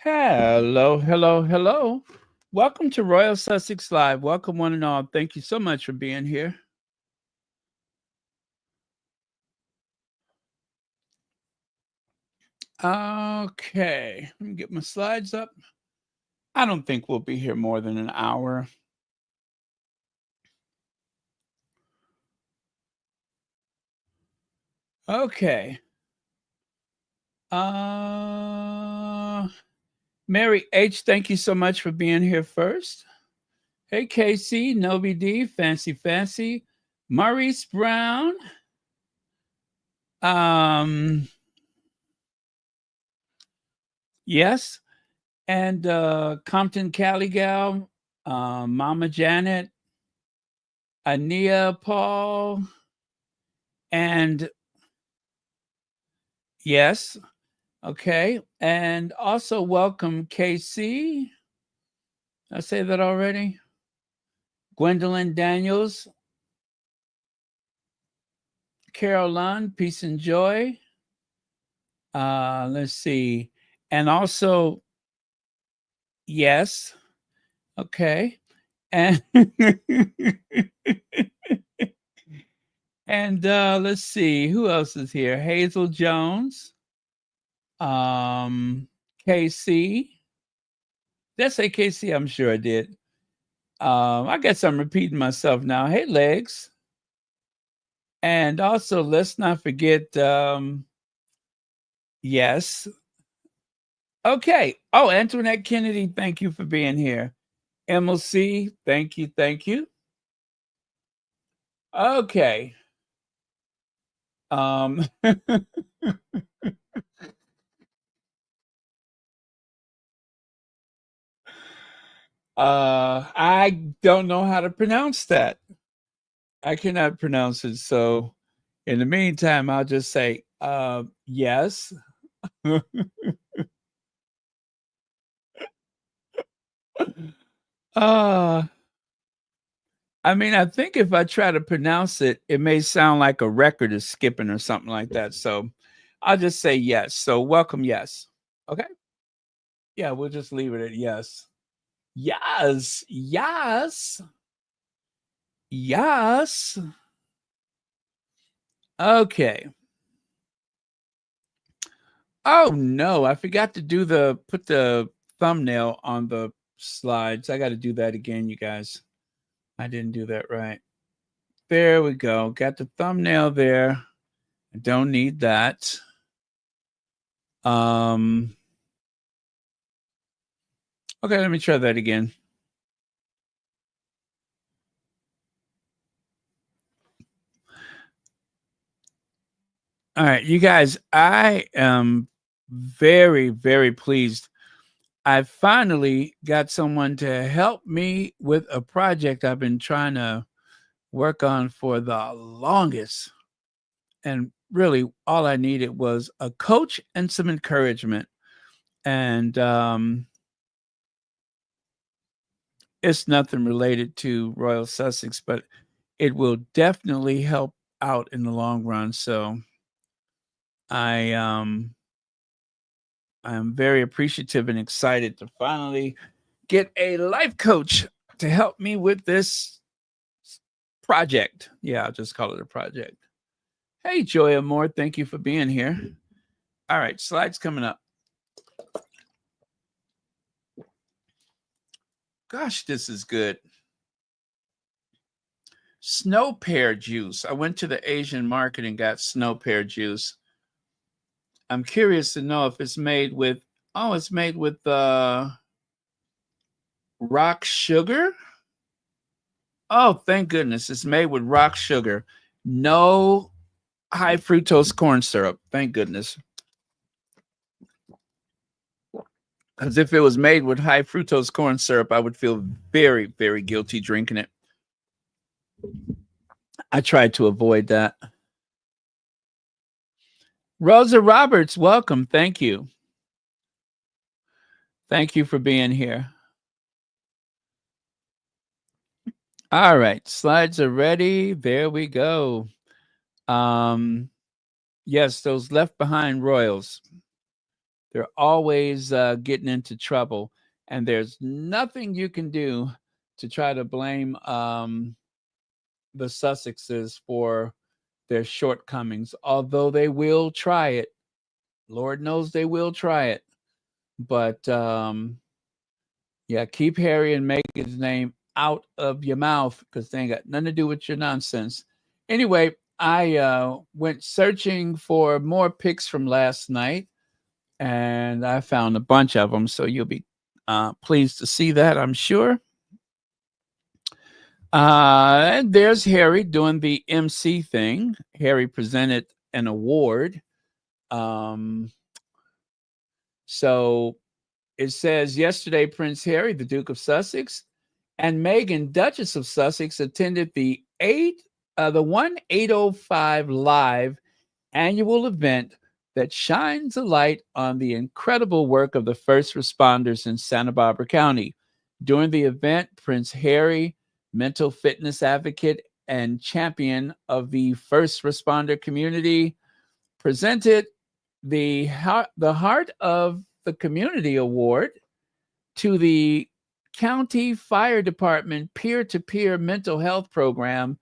Hello, hello, hello. Welcome to Royal Sussex Live. Welcome, one and all. Thank you so much for being here. Okay, let me get my slides up. I don't think we'll be here more than an hour. Okay. Mary H, thank you so much for being here first. Hey, KC, Novi D, Fancy, Maurice Brown. Yes. And Compton Cali Gal, Mama Janet, Ania Paul, and yes, okay. And also welcome KC. I say that already. Gwendolyn Daniels, Carol Lund, Peace and Joy. Let's see. And also, yes, okay. And and let's see, who else is here? Hazel Jones, KC. Did I say KC? I'm sure I did. I guess I'm repeating myself now. Hey, Legs. And also, let's not forget, yes. Okay. Oh, Antoinette Kennedy, thank you for being here. MLC, thank you, thank you. Okay. I don't know how to pronounce that. I cannot pronounce it. So in the meantime, I'll just say yes. I mean, I think if I try to pronounce it, it may sound like a record is skipping or something like that. So I'll just say yes. So welcome, yes. Okay. Yeah, we'll just leave it at yes. Yes. Yes. Yes. Okay. Oh no, I forgot to put the thumbnail on the slides. I got to do that again, you guys. I didn't do that right. There we go. Got the thumbnail there. I don't need that. Okay, let me try that again. All right, you guys, I am very, very pleased. I finally got someone to help me with a project I've been trying to work on for the longest. And really, all I needed was a coach and some encouragement. And it's nothing related to Royal Sussex, but it will definitely help out in the long run. So I am very appreciative and excited to finally get a life coach to help me with this project. Yeah, I'll just call it a project. Hey, Joya Moore, thank you for being here. All right, slides coming up. Gosh, this is good. Snow pear juice. I went to the Asian market and got snow pear juice. I'm curious to know if it's made with, it's made with rock sugar. Oh, thank goodness. It's made with rock sugar. No high fructose corn syrup. Thank goodness. Because if it was made with high fructose corn syrup, I would feel very, very guilty drinking it. I tried to avoid that. Rosa Roberts, welcome. Thank you. Thank you for being here. All right, slides are ready. There we go. Yes, those left behind royals. They're always getting into trouble, and there's nothing you can do to try to blame the Sussexes for their shortcomings, although they will try it. Lord knows they will try it. But yeah, keep Harry and Meghan's name out of your mouth because they ain't got nothing to do with your nonsense. Anyway, I went searching for more pics from last night, and I found a bunch of them. So you'll be pleased to see that, I'm sure. And there's Harry doing the MC thing. Harry presented an award. So it says yesterday, Prince Harry, the Duke of Sussex, and Meghan, Duchess of Sussex, attended the 1805 Live annual event that shines a light on the incredible work of the first responders in Santa Barbara County. During the event, Prince Harry, mental fitness advocate and champion of the first responder community, presented the Heart of the Community Award to the County Fire Department peer-to-peer mental health program.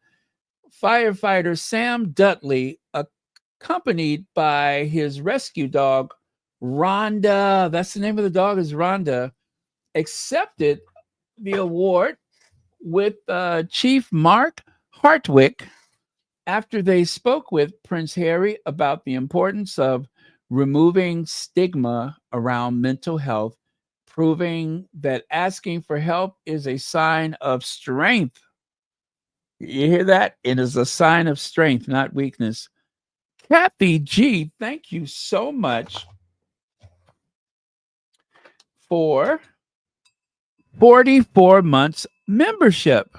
Firefighter Sam Dudley, accompanied by his rescue dog, Rhonda, that's the name of the dog, is Rhonda, accepted the award with Chief Mark Hartwick after they spoke with Prince Harry about the importance of removing stigma around mental health, proving that asking for help is a sign of strength. You hear that? It is a sign of strength, not weakness. Kathy G, thank you so much for 44 months membership.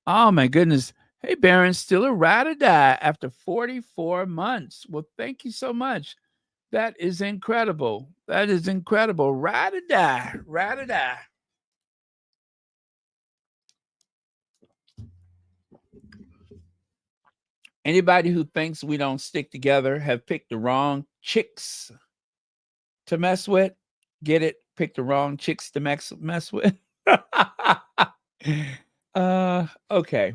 Oh my goodness. Hey, Baron, still a ride or die after 44 months. Well, thank you so much. That is incredible. That is incredible. Ride or die. Ride or die. Anybody who thinks we don't stick together have picked the wrong chicks to mess with. Get it? Pick the wrong chicks to mess with. Okay.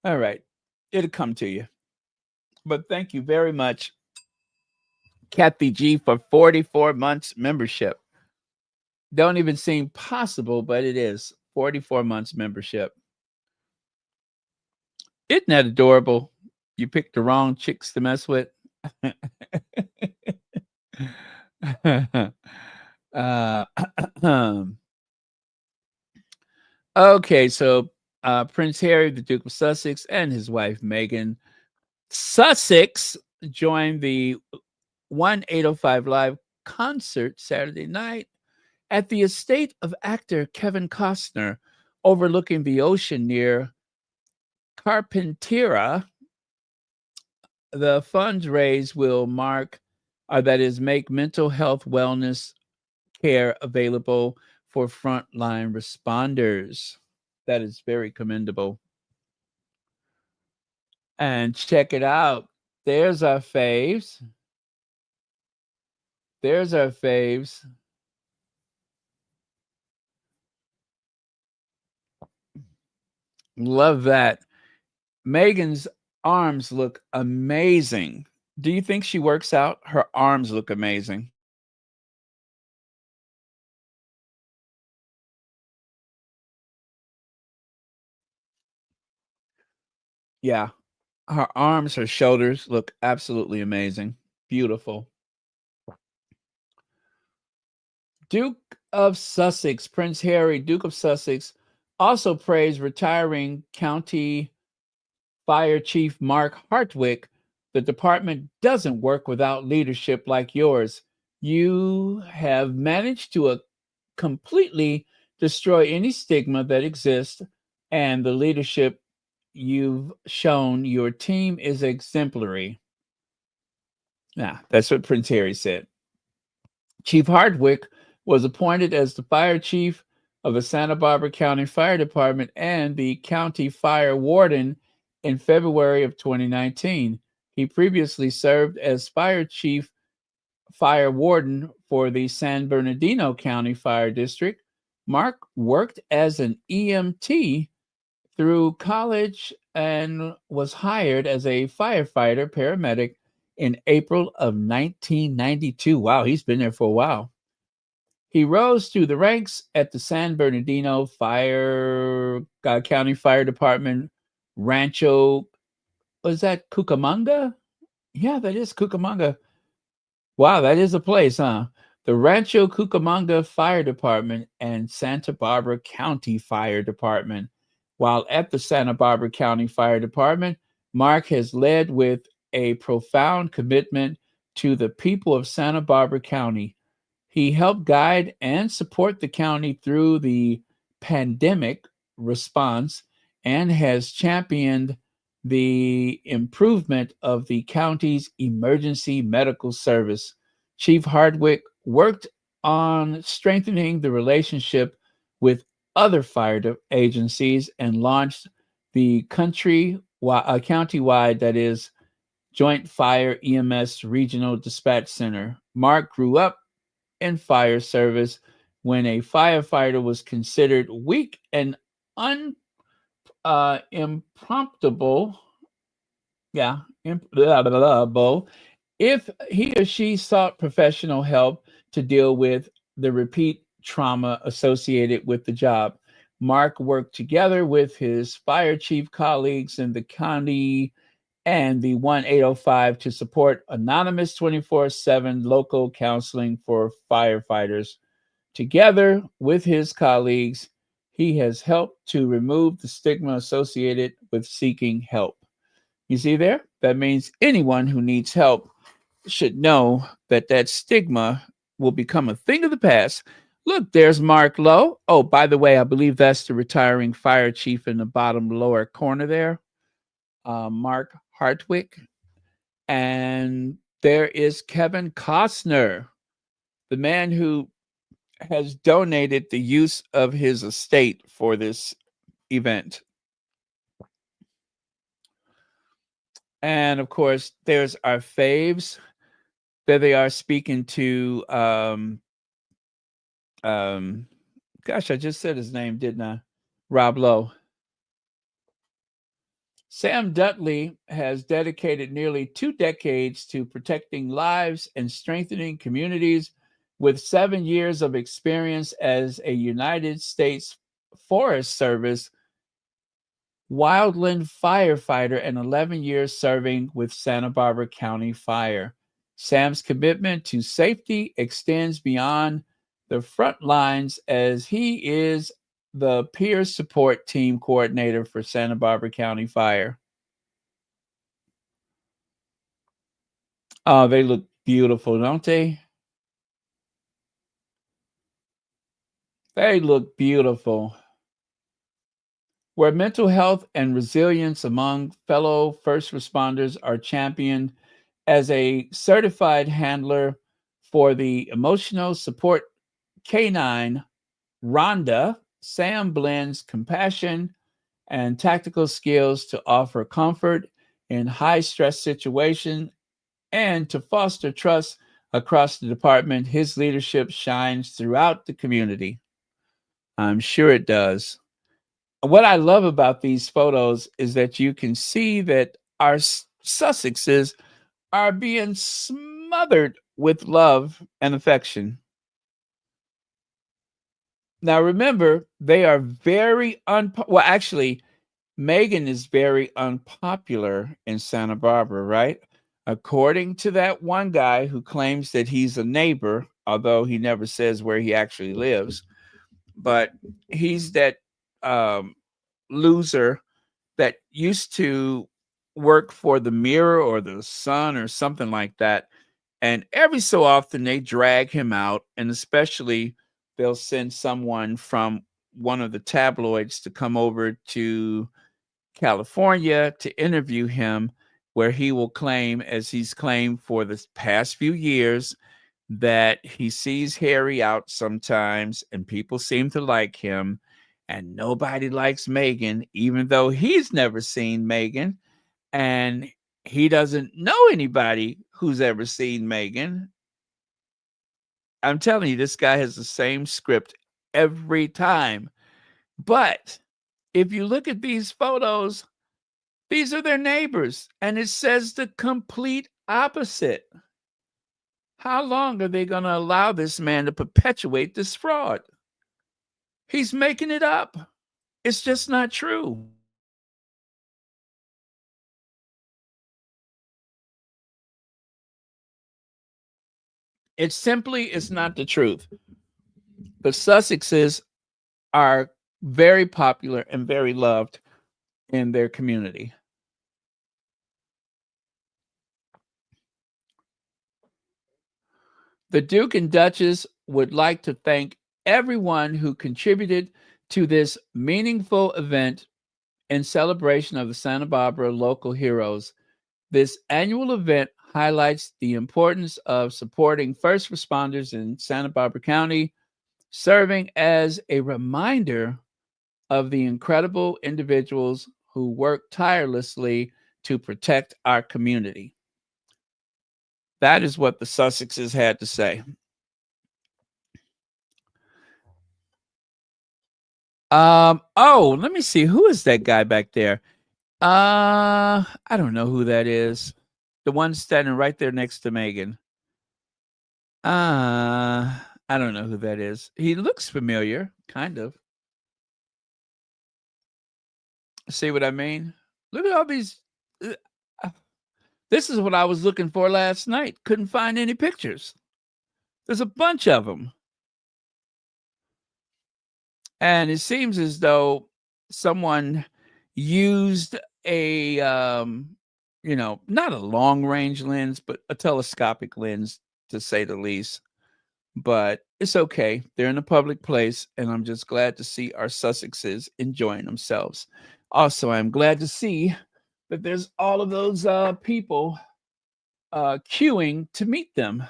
All right. It'll come to you. But thank you very much, Kathy G, for 44 months membership. Don't even seem possible, but it is 44 months membership. Isn't that adorable? You picked the wrong chicks to mess with. Okay, so Prince Harry, the Duke of Sussex, and his wife Meghan Sussex joined the 1805 Live concert Saturday night at the estate of actor Kevin Costner, overlooking the ocean near Carpentera. The funds raised will make mental health wellness care available for frontline responders. That is very commendable. And check it out. There's our faves. There's our faves. Love that. Meghan's arms look amazing. Do you think she works out? Her arms look amazing. Yeah. Her arms, her shoulders look absolutely amazing. Beautiful. Duke of Sussex, Prince Harry, Duke of Sussex, also praised retiring County Fire Chief Mark Hartwick. The department doesn't work without leadership like yours. You have managed to completely destroy any stigma that exists, and the leadership you've shown your team is exemplary. Yeah, that's what Prince Harry said. Chief Hardwick was appointed as the fire chief of the Santa Barbara County Fire Department and the county fire warden in February of 2019. He previously served as fire chief fire warden for the San Bernardino County Fire District. Mark worked as an EMT through college and was hired as a firefighter paramedic in April of 1992. Wow, he's been there for a while. He rose through the ranks at the San Bernardino County Fire Department, Rancho. Was that Cucamonga? Yeah, that is Cucamonga. Wow, that is a place, huh? The Rancho Cucamonga Fire Department and Santa Barbara County Fire Department. While at the Santa Barbara County Fire Department, Mark has led with a profound commitment to the people of Santa Barbara County. He helped guide and support the county through the pandemic response and has championed the improvement of the county's emergency medical service. Chief Hardwick worked on strengthening the relationship with other fire agencies and launched the countywide, that is, Joint Fire EMS Regional Dispatch Center. Mark grew up in fire service when a firefighter was considered weak and impromptable. Yeah, if he or she sought professional help to deal with the repeat trauma associated with the job. Mark worked together with his fire chief colleagues in the county and the 1-805 to support anonymous 24/7 local counseling for firefighters. Together with his colleagues, he has helped to remove the stigma associated with seeking help. You see there? That means anyone who needs help should know that that stigma will become a thing of the past. Look, there's Mark Lowe. Oh, by the way, I believe that's the retiring fire chief in the bottom lower corner there, Mark Hartwick. And there is Kevin Costner, the man who has donated the use of his estate for this event. And of course, there's our faves. There they are speaking to gosh, I just said his name, didn't I? Rob Lowe. Sam Dudley has dedicated nearly 2 decades to protecting lives and strengthening communities with 7 years of experience as a United States Forest Service wildland firefighter and 11 years serving with Santa Barbara County Fire. Sam's commitment to safety extends beyond the front lines as he is the peer support team coordinator for Santa Barbara County Fire. Oh, they look beautiful, don't they? They look beautiful. Where mental health and resilience among fellow first responders are championed, as a certified handler for the emotional support canine, Rhonda, Sam blends compassion and tactical skills to offer comfort in high stress situations and to foster trust across the department. His leadership shines throughout the community. I'm sure it does. What I love about these photos is that you can see that our Sussexes are being smothered with love and affection. Now, remember, they are very well, actually, Meghan is very unpopular in Santa Barbara, right? According to that one guy who claims that he's a neighbor, although he never says where he actually lives, but he's that loser that used to work for the Mirror or the Sun or something like that. And every so often they drag him out, and especially they'll send someone from one of the tabloids to come over to California to interview him, where he will claim, as he's claimed for the past few years, that he sees Harry out sometimes and people seem to like him, and nobody likes Meghan, even though he's never seen Meghan and he doesn't know anybody who's ever seen Meghan. I'm telling you, this guy has the same script every time. But if you look at these photos, these are their neighbors, and it says the complete opposite. How long are they going to allow this man to perpetuate this fraud? He's making it up. It's just not true. It simply is not the truth. The Sussexes are very popular and very loved in their community. The Duke and Duchess would like to thank everyone who contributed to this meaningful event in celebration of the Santa Barbara local heroes. This annual event highlights the importance of supporting first responders in Santa Barbara County, serving as a reminder of the incredible individuals who work tirelessly to protect our community. That is what the Sussexes had to say. Let me see. Who is that guy back there? I don't know who that is. The one standing right there next to Meghan. I don't know who that is. He looks familiar, kind of. See what I mean? Look at all these. This is what I was looking for last night. Couldn't find any pictures. There's a bunch of them. And it seems as though someone used a, not a long range lens, but a telescopic lens, to say the least. But it's okay. They're in a public place, and I'm just glad to see our Sussexes enjoying themselves. Also, I'm glad to see that there's all of those people queuing to meet them.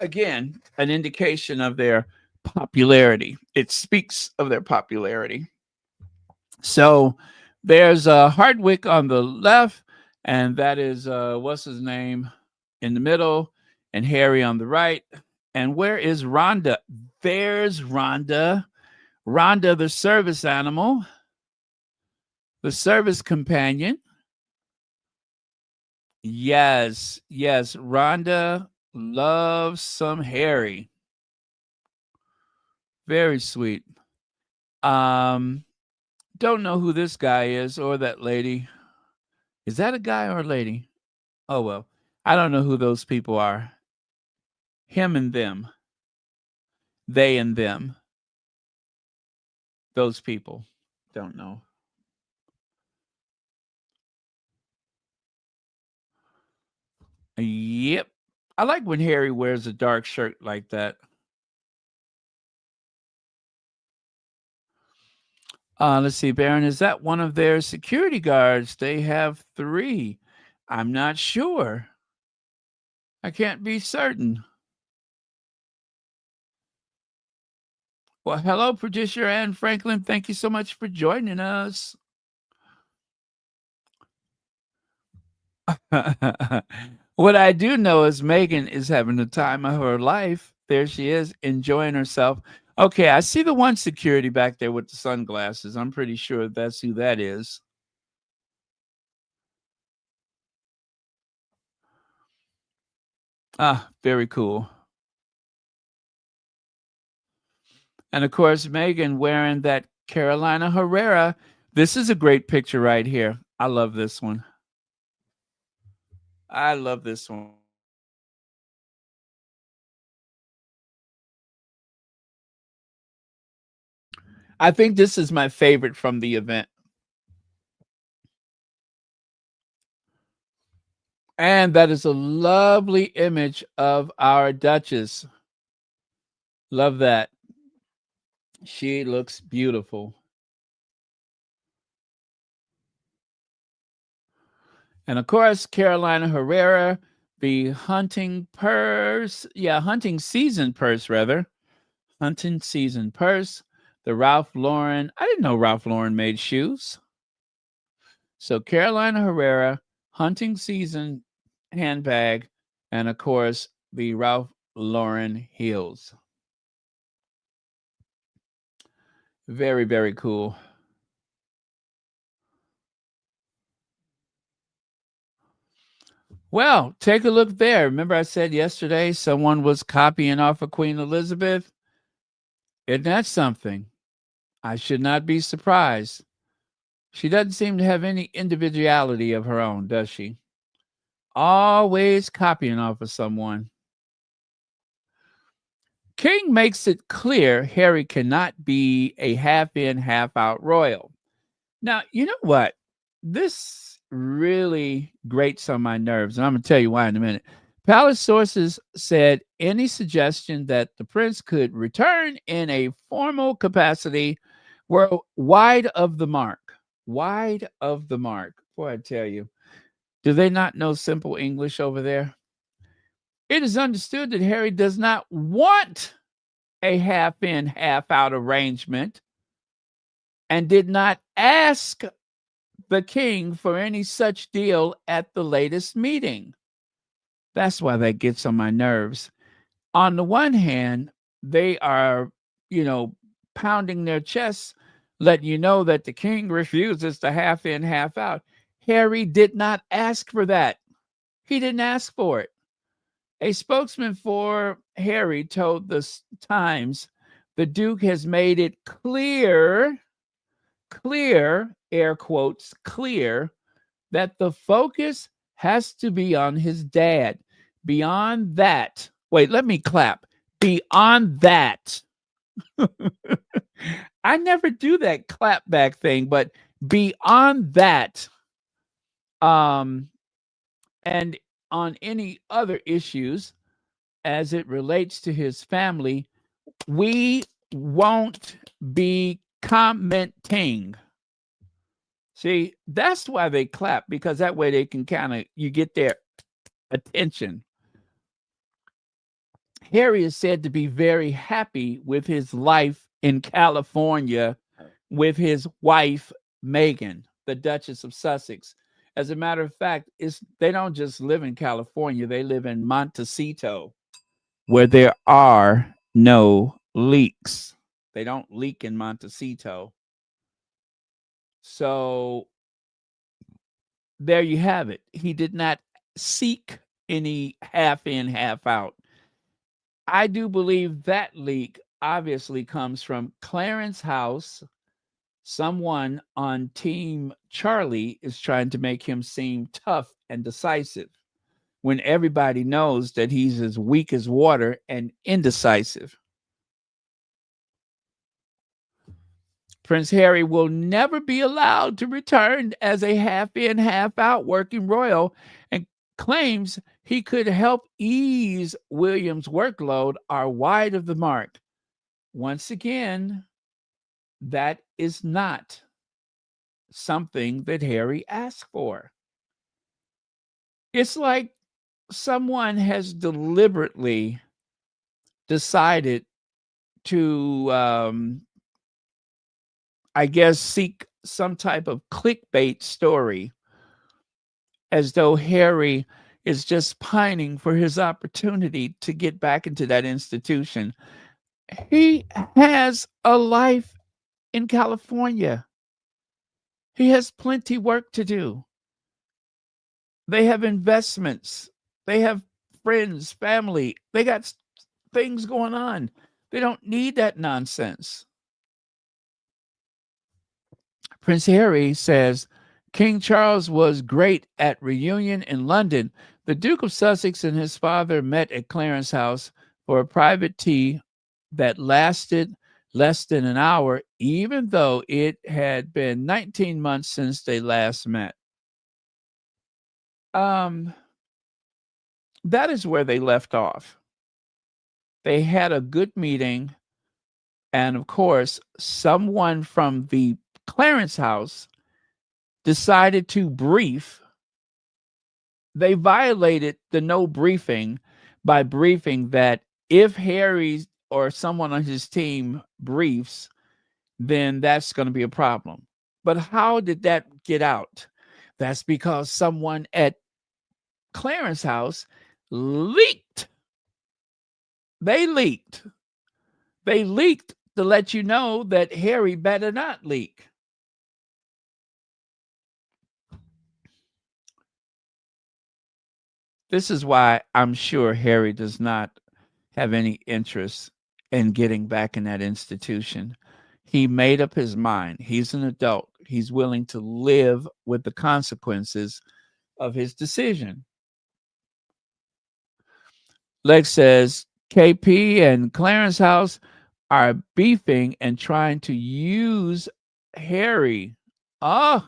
Again, an indication of their popularity. It speaks of their popularity. So there's Hardwick on the left, and that is what's his name in the middle, and Harry on the right. And where is Rhonda? There's Rhonda. Rhonda, the service animal, the service companion. Yes, Rhonda loves some Harry. Very sweet. Don't know who this guy is or that lady. Is that a guy or a lady? Oh, well, I don't know who those people are. Him and them. They and them. Those people. Don't know. Yep. I like when Harry wears a dark shirt like that. Let's see, Baron, is that one of their security guards? They have 3. I'm not sure. I can't be certain. Well, hello, producer Ann Franklin. Thank you so much for joining us. What I do know is Meghan is having the time of her life. There she is, enjoying herself. Okay, I see the one security back there with the sunglasses. I'm pretty sure that's who that is. Very cool. And of course, Meghan wearing that Carolina Herrera. This is a great picture right here. I love this one. I love this one. I think this is my favorite from the event. And that is a lovely image of our Duchess. Love that. She looks beautiful. And of course, Carolina Herrera, the hunting season purse, rather. Hunting season purse. The Ralph Lauren. I didn't know Ralph Lauren made shoes. So Carolina Herrera, hunting season handbag, and of course, the Ralph Lauren heels. Very, very cool. Well, take a look there. Remember, I said yesterday someone was copying off of Queen Elizabeth? Isn't that something? I should not be surprised. She doesn't seem to have any individuality of her own, does she? Always copying off of someone. King makes it clear Harry cannot be a half in, half out royal. Now, you know what? This really grates on my nerves, and I'm going to tell you why in a minute. Palace sources said any suggestion that the prince could return in a formal capacity were wide of the mark. Wide of the mark. Boy, I tell you. Do they not know simple English over there? It is understood that Harry does not want a half in, half out arrangement and did not ask the king for any such deal at the latest meeting. That's why that gets on my nerves. On the one hand, they are, pounding their chests, letting you know that the king refuses to half in, half out. Harry did not ask for that. He didn't ask for it. A spokesman for Harry told the Times the Duke has made it clear, air quotes, clear, that the focus has to be on his dad. Beyond that, wait, let me clap. Beyond that, I never do that clap back thing, but beyond that, and on any other issues as it relates to his family, we won't be commenting. See, that's why they clap, because that way they can you get their attention. Harry is said to be very happy with his life in California with his wife, Meghan, the Duchess of Sussex. As a matter of fact, they don't just live in California, they live in Montecito, where there are no leaks. They don't leak in Montecito. So there you have it. He did not seek any half in, half out. I do believe that leak obviously comes from Clarence House. Someone on Team Charlie is trying to make him seem tough and decisive when everybody knows that he's as weak as water and indecisive. Prince Harry will never be allowed to return as a half in, half out working royal, and claims he could help ease William's workload are wide of the mark. Once again, that is not something that Harry asked for. It's like someone has deliberately decided to, I guess, seek some type of clickbait story as though Harry is just pining for his opportunity to get back into that institution. He has a life in California. He has plenty work to do. They have investments. They have friends, family. They got things going on. They don't need that nonsense. Prince Harry says King Charles was great at reunion in London. The Duke of Sussex and his father met at Clarence House for a private tea that lasted less than an hour, even though it had been 19 months since they last met. That is where they left off. They had a good meeting, and of course, someone from the Clarence House decided to brief. They violated the no briefing by briefing that if Harry or someone on his team briefs, then that's going to be a problem. But how did that get out? That's because someone at Clarence House leaked They leaked. They leaked to let you know that Harry better not leak. This is why I'm sure Harry does not have any interest in getting back in that institution. He made up his mind. He's an adult. He's willing to live with the consequences of his decision. Lex says KP and Clarence House are beefing and trying to use Harry. Oh,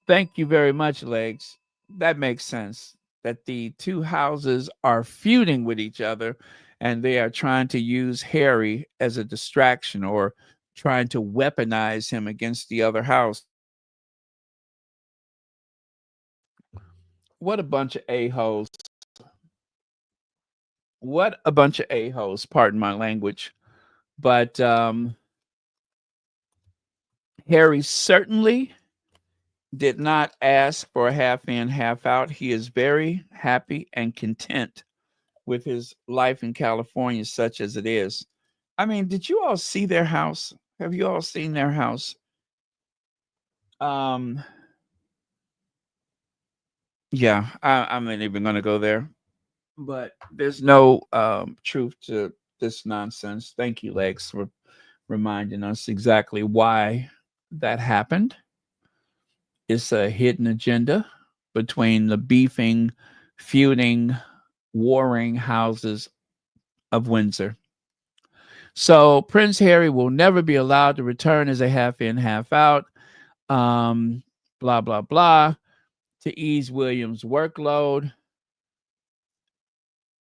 thank you very much, Legs. That makes sense. That the two houses are feuding with each other and they are trying to use Harry as a distraction or trying to weaponize him against the other house. What a bunch of a-holes. What a bunch of a-holes, pardon my language. But Harry certainly did not ask for a half in, half out. He is very happy and content with his life in California, such as it is. I mean, did you all see their house? Have you all seen their house? Um, yeah, I'm not even going to go there. But there's no truth to this nonsense. Thank you, Lex, for reminding us exactly why that happened. It's a hidden agenda between the beefing, feuding, warring houses of Windsor. So Prince Harry will never be allowed to return as a half in, half out. Blah, blah, blah. To ease William's workload.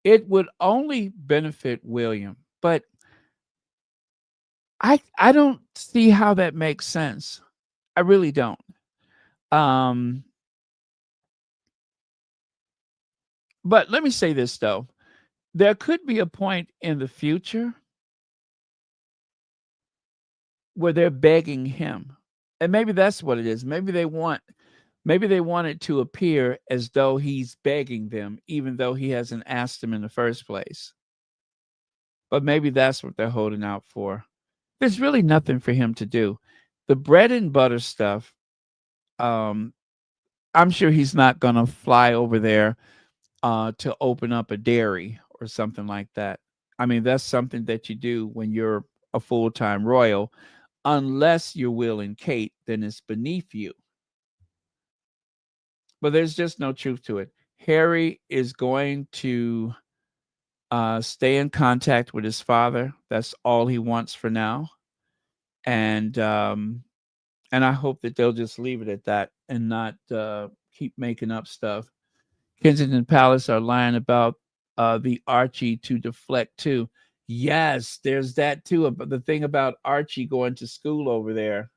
It would only benefit William, but I don't see how that makes sense. I really don't. Um, but let me say this though. There could be a point in the future where they're begging him. And maybe that's what it is. Maybe they want it to appear as though he's begging them, even though he hasn't asked them in the first place. But maybe that's what they're holding out for. There's really nothing for him to do. The bread and butter stuff, um, I'm sure he's not going to fly over there to open up a dairy or something like that. I mean, that's something that you do when you're a full time royal. Unless you're Will and Kate, then it's beneath you. But there's just no truth to it. Harry is going to stay in contact with his father. That's all he wants for now. And I hope that they'll just leave it at that and not keep making up stuff. Kensington Palace are lying about the Archie to deflect too. Yes, there's that too. But the thing about Archie going to school over there.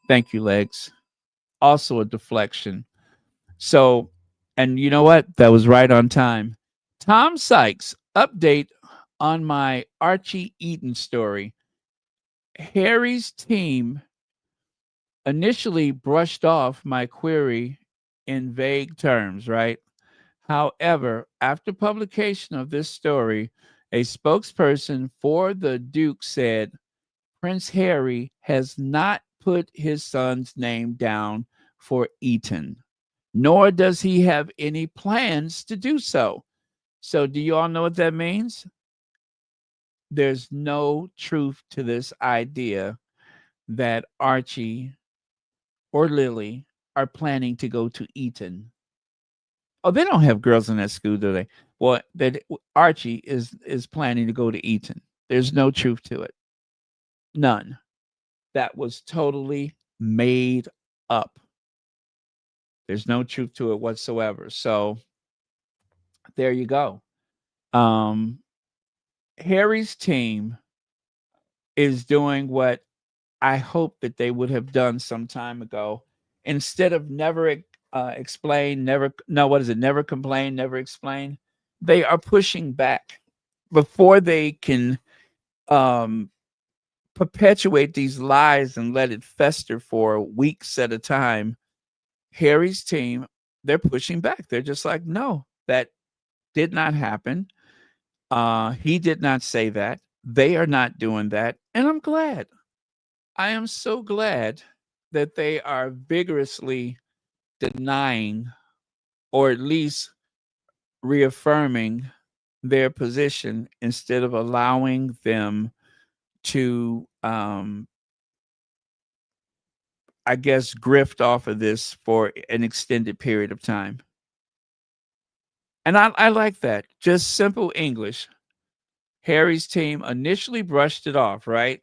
Thank you, Legs. Also a deflection. So, and you know what? That was right on time. Tom Sykes, update on my Archie Eaton story. Harry's team initially brushed off my query in vague terms, right? However, after publication of this story, a spokesperson for the Duke said Prince Harry has not put his son's name down for Eton, nor does he have any plans to do so. So, do you all know what that means? There's no truth to this idea that Archie or Lily are planning to go to Eton. Oh, they don't have girls in that school, do they? Well, that Archie is planning to go to Eton. There's no truth to it. None. That was totally made up. There's no truth to it whatsoever. So there you go. Um, Harry's team is doing what I hope that they would have done some time ago. Instead of never explain, never, no, what is it? Never complain, never explain. They are pushing back before they can um, perpetuate these lies and let it fester for weeks at a time. Harry's team, they're pushing back. They're just like, no, that did not happen. He did not say that. They are not doing that. And I'm glad. I am so glad that they are vigorously denying or at least reaffirming their position instead of allowing them to, I guess, grift off of this for an extended period of time. And I like that. Just simple English. Harry's team initially brushed it off, right?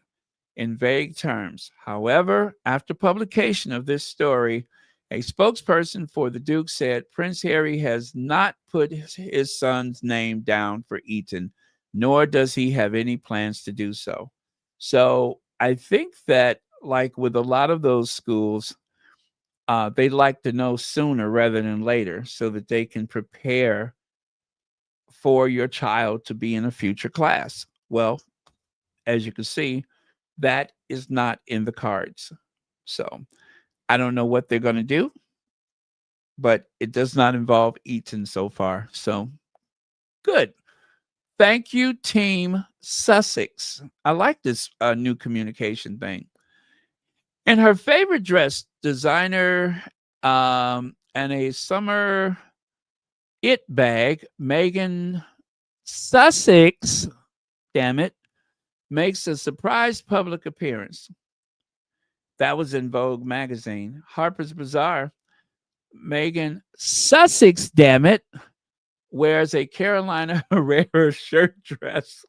In vague terms. However, after publication of this story, a spokesperson for the Duke said Prince Harry has not put his son's name down for Eton, nor does he have any plans to do so. So I think that, like with a lot of those schools, they like to know sooner rather than later so that they can prepare for your child to be in a future class. Well, as you can see, that is not in the cards. So I don't know what they're going to do, but it does not involve Eton so far. So good. Thank you, Team Sussex. I like this new communication thing. And her favorite dress designer and a summer it bag, Meghan Sussex, damn it, makes a surprise public appearance. That was in Vogue magazine. Harper's Bazaar, Meghan Sussex, damn it, wears a Carolina Herrera shirt dress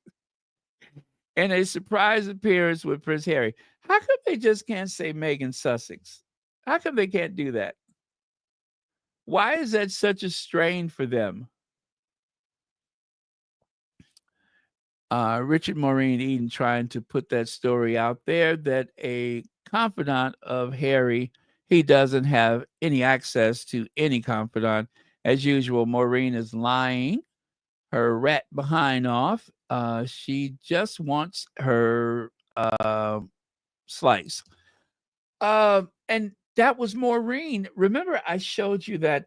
in a surprise appearance with Prince Harry. How come they just can't say Meghan Sussex? How come they can't do that? Why is that such a strain for them? Richard Maureen Eden trying to put that story out there that a confidant of Harry, he doesn't have any access to any confidant. As usual, Maureen is lying her rat behind off. She just wants her slice. And that was Maureen. Remember, I showed you that.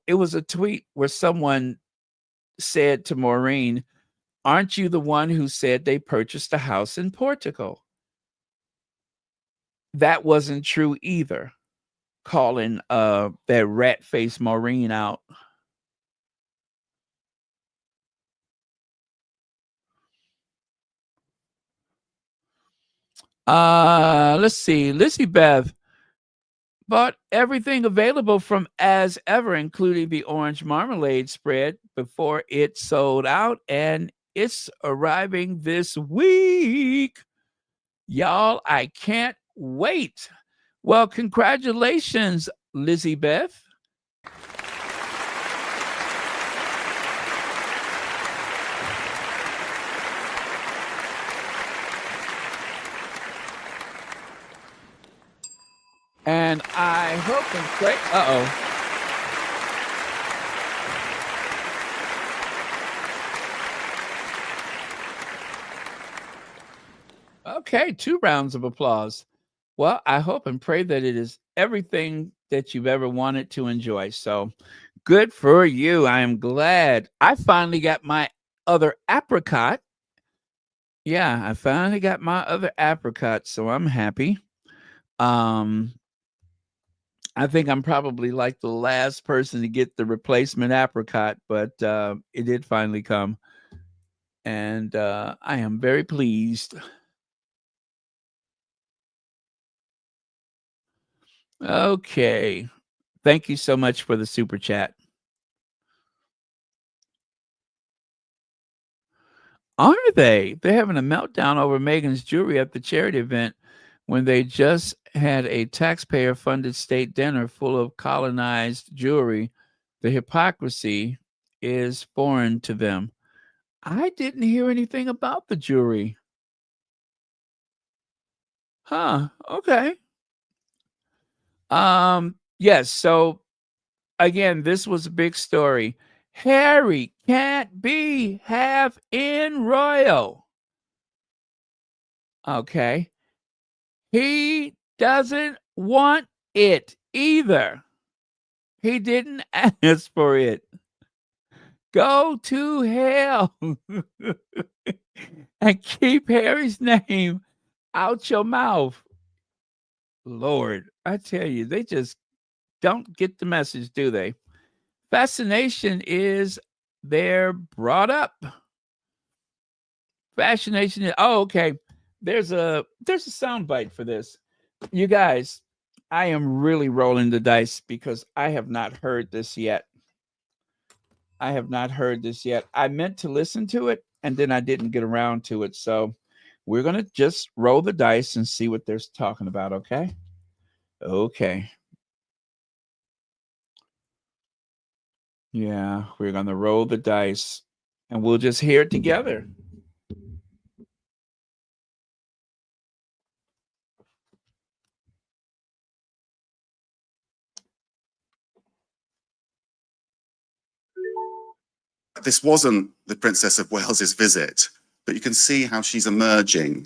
It was a tweet where someone said to Maureen, "Aren't you the one who said they purchased a house in Portugal?" That wasn't true either. Calling that rat face Maureen out. Let's see. Lizzie Beth bought everything available from As Ever, including the orange marmalade spread, before it sold out, and it's arriving this week. Y'all, I can't wait. Well, congratulations, Lizzie Beth. And I hope and pray. Okay, 2 rounds of applause. Well, I hope and pray that it is everything that you've ever wanted to enjoy. So good for you. I am glad. I finally got my other apricot. Yeah, I finally got my other apricot, so I'm happy. I think I'm probably like the last person to get the replacement apricot, but it did finally come. And I am very pleased. Okay. Thank you so much for the super chat. Are they? They're having a meltdown over Meghan's jewelry at the charity event when they just had a taxpayer funded state dinner full of colonized jewelry. The hypocrisy is foreign to them. I didn't hear anything about the jewelry. Huh. Okay. Yes, so again, this was a big story. Harry can't be half in royal. Okay. He doesn't want it either. He didn't ask for it. Go to hell and keep Harry's name out your mouth. Lord, I tell you, they just don't get the message, do they? Fascination is they're brought up. Fascination is, oh, okay. There's a sound bite for this. You guys, I am really rolling the dice because I have not heard this yet. I have not heard this yet. I meant to listen to it and then I didn't get around to it. So we're going to just roll the dice and see what they're talking about. Okay. Okay. Yeah, we're going to roll the dice and we'll just hear it together. This wasn't the Princess of Wales's visit, but you can see how she's emerging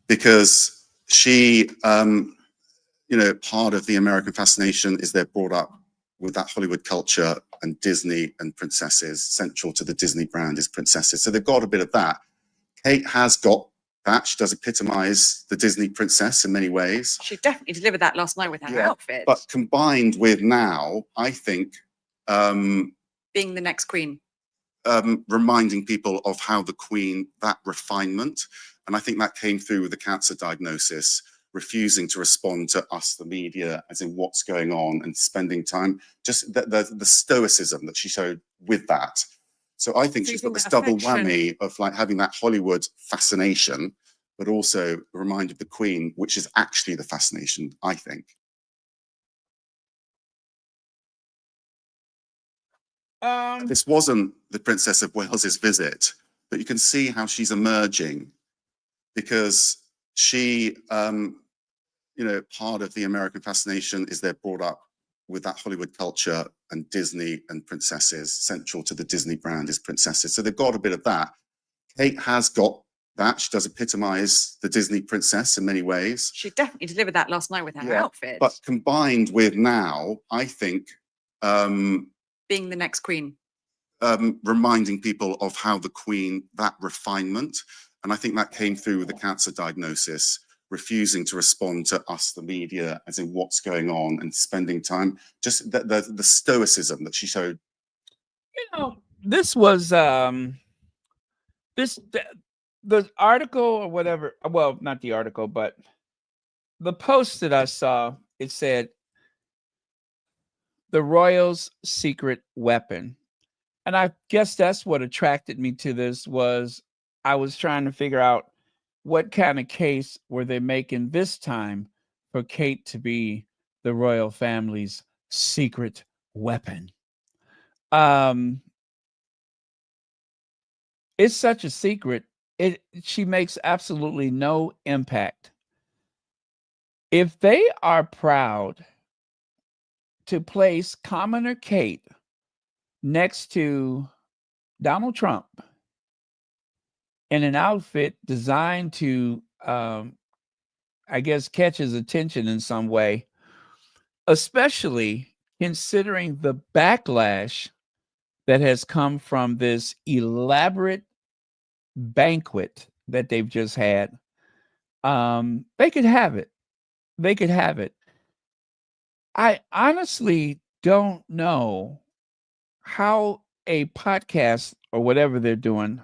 because she, part of the American fascination is they're brought up with that Hollywood culture and Disney and princesses. Central to the Disney brand is princesses. So they've got a bit of that. Kate has got that. She does epitomize the Disney princess in many ways. She definitely delivered that last night with her outfit. But combined with now, I think... being the next queen. Reminding people of how the Queen, that refinement, and I think that came through with the cancer diagnosis, refusing to respond to us, the media, as in what's going on, and spending time, just the stoicism that she showed with that. So I think she's got this double whammy of like having that Hollywood fascination, but also a reminder of the Queen, which is actually the fascination, I think. This wasn't the Princess of Wales's visit, but you can see how she's emerging because she, part of the American fascination is they're brought up with that Hollywood culture and Disney and princesses. Central to the Disney brand is princesses. So they've got a bit of that. Kate has got that. She does epitomize the Disney princess in many ways. She definitely delivered that last night with her outfit. But combined with now, I think... being the next queen. Reminding people of how the Queen, that refinement, and I think that came through with the cancer diagnosis, refusing to respond to us, the media, as in what's going on, and spending time, just the stoicism that she showed. This was the article or whatever. Well, not the article, but the post that I saw. It said, "The royals' secret weapon." And I guess that's what attracted me to this. Was I was trying to figure out what kind of case were they making this time for Kate to be the royal family's secret weapon. It's such a secret. She makes absolutely no impact. If they are proud to place commoner Kate next to Donald Trump in an outfit designed to, I guess, catch his attention in some way, especially considering the backlash that has come from this elaborate banquet that they've just had. They could have it. They could have it. I honestly don't know how a podcast or whatever they're doing,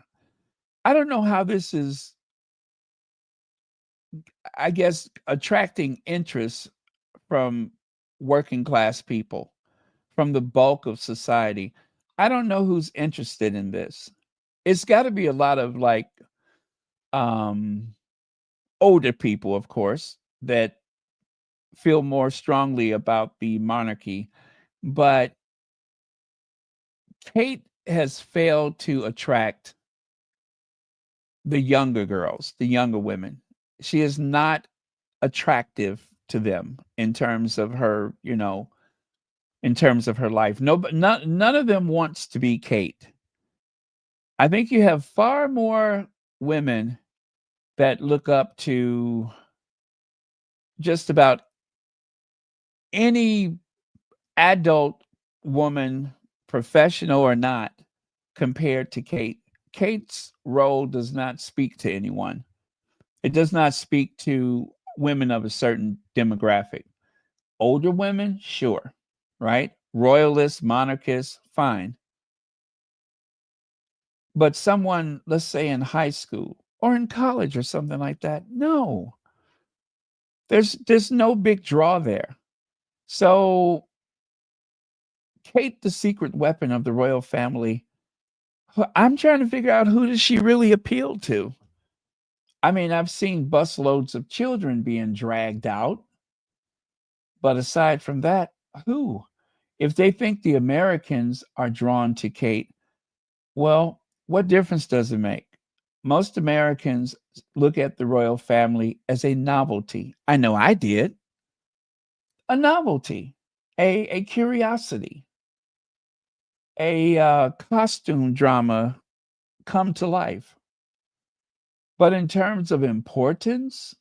I don't know how this is, I guess, attracting interest from working class people, from the bulk of society. I don't know who's interested in this. It's got to be a lot of like older people, of course, that feel more strongly about the monarchy. But Kate has failed to attract the younger girls, the younger women. She is not attractive to them in terms of her, in terms of her life. None of them wants to be Kate. I think you have far more women that look up to just about any adult woman, professional or not, compared to Kate. Kate's role does not speak to anyone. It does not speak to women of a certain demographic. Older women, sure, right? Royalists, monarchists, fine. But someone, let's say in high school or in college or something like that, no. There's no big draw there. So Kate, the secret weapon of the royal family, I'm trying to figure out who does she really appeal to? I mean, I've seen busloads of children being dragged out, but aside from that, who? If they think the Americans are drawn to Kate, well, what difference does it make? Most Americans look at the royal family as a novelty. I know I did. A novelty, a curiosity, a costume drama come to life. But in terms of importance,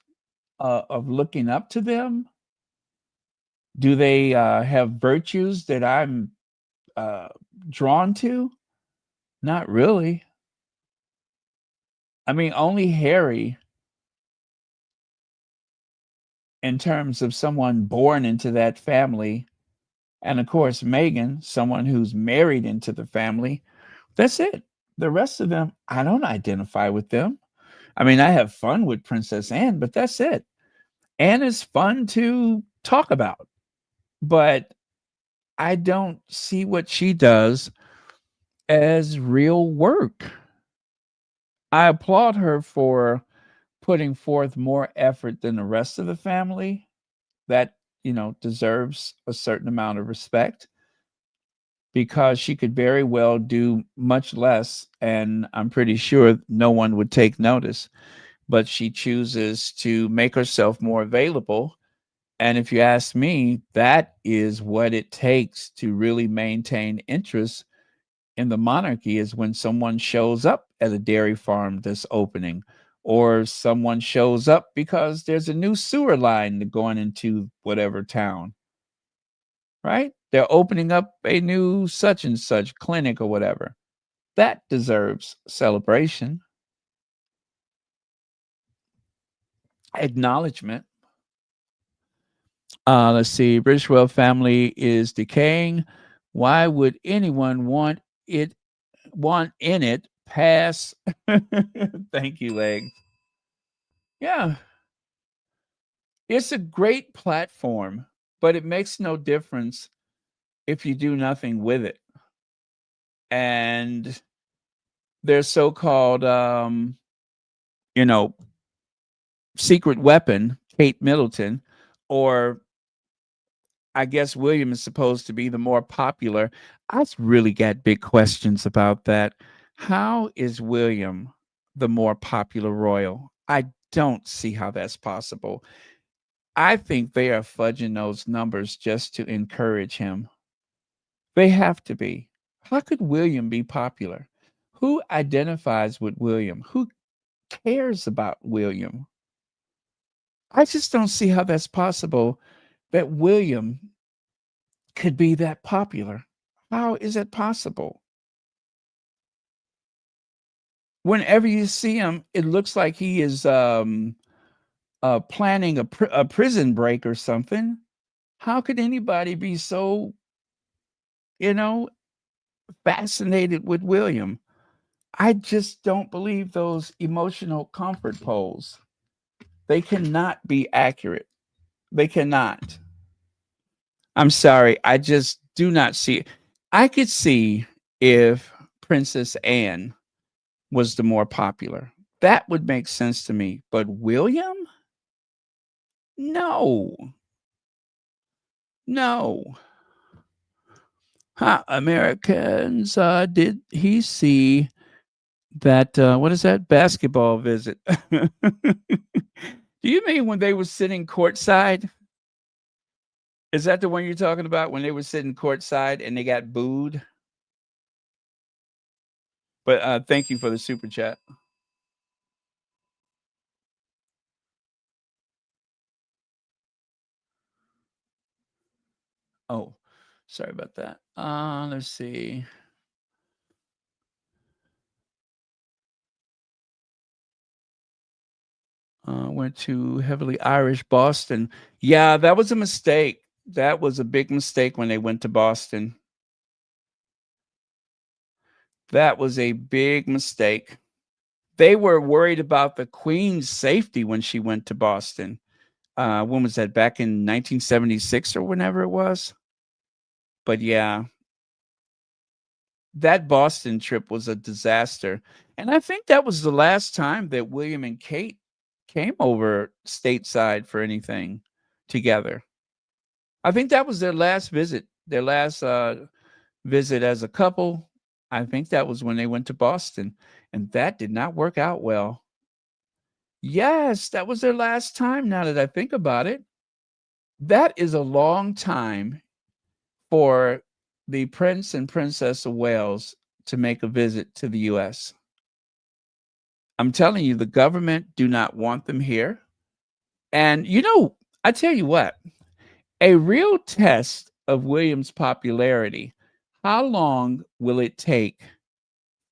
of looking up to them, do they have virtues that I'm uh, drawn to? Not really. I mean, only Harry, in terms of someone born into that family, and of course, Meghan, someone who's married into the family. That's it. The rest of them, I don't identify with them. I mean, I have fun with Princess Anne, but that's it. Anne is fun to talk about, but I don't see what she does as real work. I applaud her for putting forth more effort than the rest of the family. That, deserves a certain amount of respect because she could very well do much less, and I'm pretty sure no one would take notice. But she chooses to make herself more available. And if you ask me, that is what it takes to really maintain interest in the monarchy, is when someone shows up at a dairy farm that's opening, or someone shows up because there's a new sewer line going into whatever town, right? They're opening up a new such and such clinic or whatever. That deserves celebration, acknowledgement. Let's see. British royal family is decaying. Why would anyone want in it past? Thank you, Legs. Yeah, it's a great platform, but it makes no difference if you do nothing with it. And their so-called, you know, secret weapon, Kate Middleton, or I guess William is supposed to be the more popular. I've really got big questions about that. How is William the more popular royal? I don't see how that's possible. I think they are fudging those numbers just to encourage him. They have to be. How could William be popular? Who identifies with William? Who cares about William? I just don't see how that's possible that William could be that popular. How is it possible? Whenever you see him, it looks like he is planning a prison break or something. How could anybody be so, you know, fascinated with William? I just don't believe those emotional comfort polls. They cannot be accurate. They cannot. I'm sorry. I just do not see it. I could see if Princess Anne was the more popular. That would make sense to me. But William? No. No. Huh, Americans, did he see that, what is that? Basketball visit. Do you mean when they were sitting courtside? Is that the one you're talking about when they were sitting courtside and they got booed? But thank you for the super chat. Oh, sorry about that. Let's see. Went to heavily Irish Boston. Yeah, that was a mistake. That was a big mistake when they went to Boston. That was a big mistake. They were worried about the Queen's safety when she went to Boston. When was that? Back in 1976 or whenever it was? But yeah, that Boston trip was a disaster. And I think that was the last time that William and Kate came over stateside for anything together. I think that was their last visit, visit as a couple. I think that was when they went to Boston, and that did not work out well. Yes, that was their last time, now that I think about it. That is a long time for the Prince and Princess of Wales to make a visit to the US. I'm telling you, the government do not want them here. And, I tell you what, a real test of William's popularity, how long will it take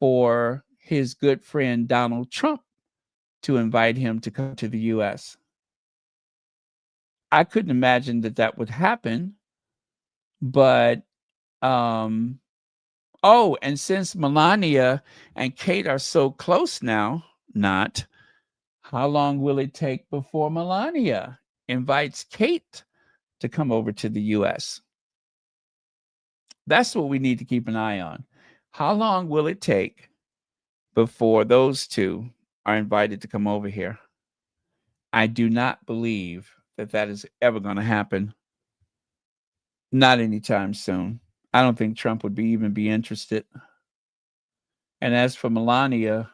for his good friend Donald Trump to invite him to come to the US? I couldn't imagine that would happen, but and since Melania and Kate are so close now, how long will it take before Melania invites Kate to come over to the US? That's what we need to keep an eye on. How long will it take before those two are invited to come over here? I do not believe that is ever going to happen. Not anytime soon. I don't think Trump would even be interested. And as for Melania,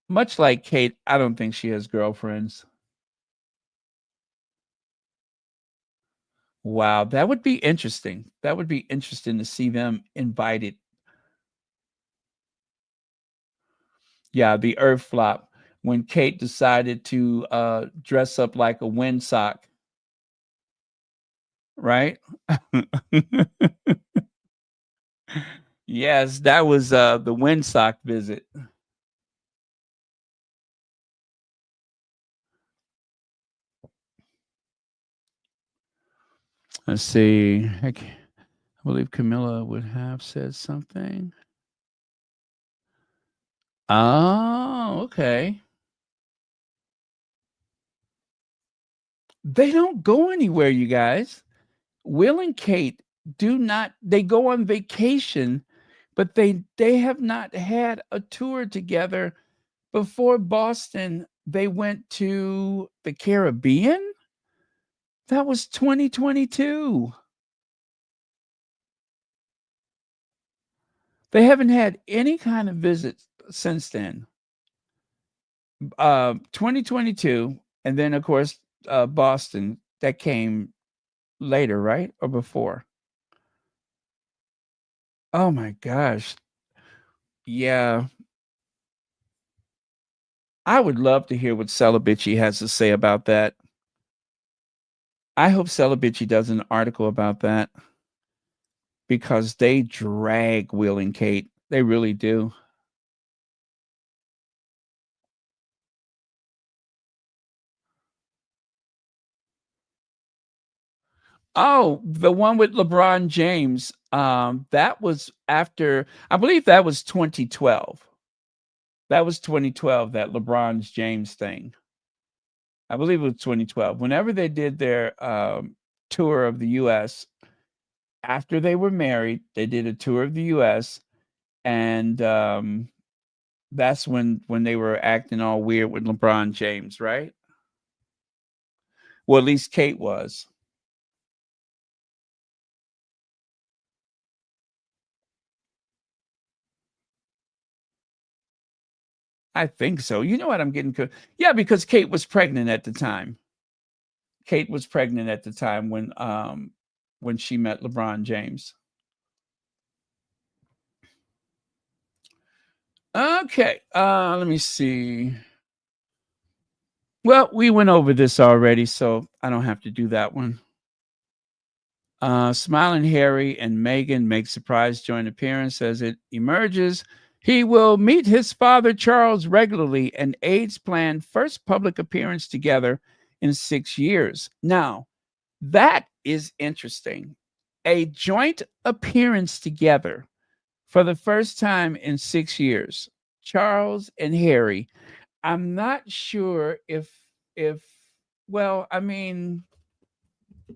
much like Kate, I don't think she has girlfriends. Wow, that would be interesting. That would be interesting to see them invited. Yeah, the earth flop when Kate decided to dress up like a windsock. Right? Yes, that was the windsock visit. Let's see. I believe Camilla would have said something. Oh, okay. They don't go anywhere, you guys. Will and Kate they go on vacation, but they have not had a tour together. Before Boston, they went to the Caribbean. That was 2022. They haven't had any kind of visits since then. 2022, and then of course Boston, that came later, right? Or before? Oh my gosh. Yeah. I would love to hear what Celebici has to say about that. I hope Celebici does an article about that, because they drag Will and Kate. They really do. Oh, the one with LeBron James. That was after, I believe that was 2012. That was 2012, that LeBron James thing. I believe it was 2012. Whenever they did their tour of the US, after they were married, they did a tour of the US, and that's when they were acting all weird with LeBron James, right? Well, at least Kate was. I think so. You know what I'm getting? Yeah, because Kate was pregnant at the time. Kate was pregnant at the time when she met LeBron James. Okay, let me see. Well, we went over this already, so I don't have to do that one. Smiling Harry and Meghan make surprise joint appearance as it emerges He will meet his father, Charles, regularly, and aides plan first public appearance together in 6 years. Now, that is interesting. A joint appearance together for the first time in 6 years. Charles and Harry. I'm not sure if well, I mean,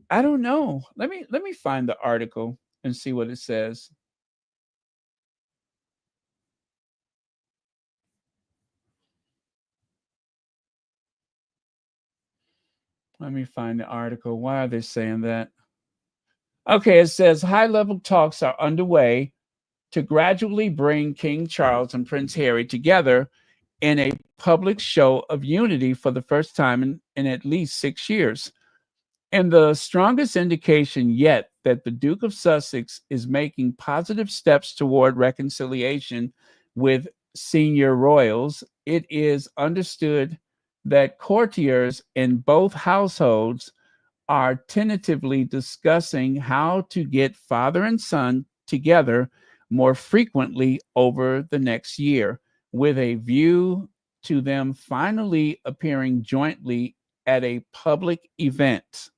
I don't know. Let me find the article and see what it says. Let me find the article. Why are they saying that? Okay, it says high-level talks are underway to gradually bring King Charles and Prince Harry together in a public show of unity for the first time in at least 6 years. And the strongest indication yet that the Duke of Sussex is making positive steps toward reconciliation with senior royals, it is understood that courtiers in both households are tentatively discussing how to get father and son together more frequently over the next year, with a view to them finally appearing jointly at a public event.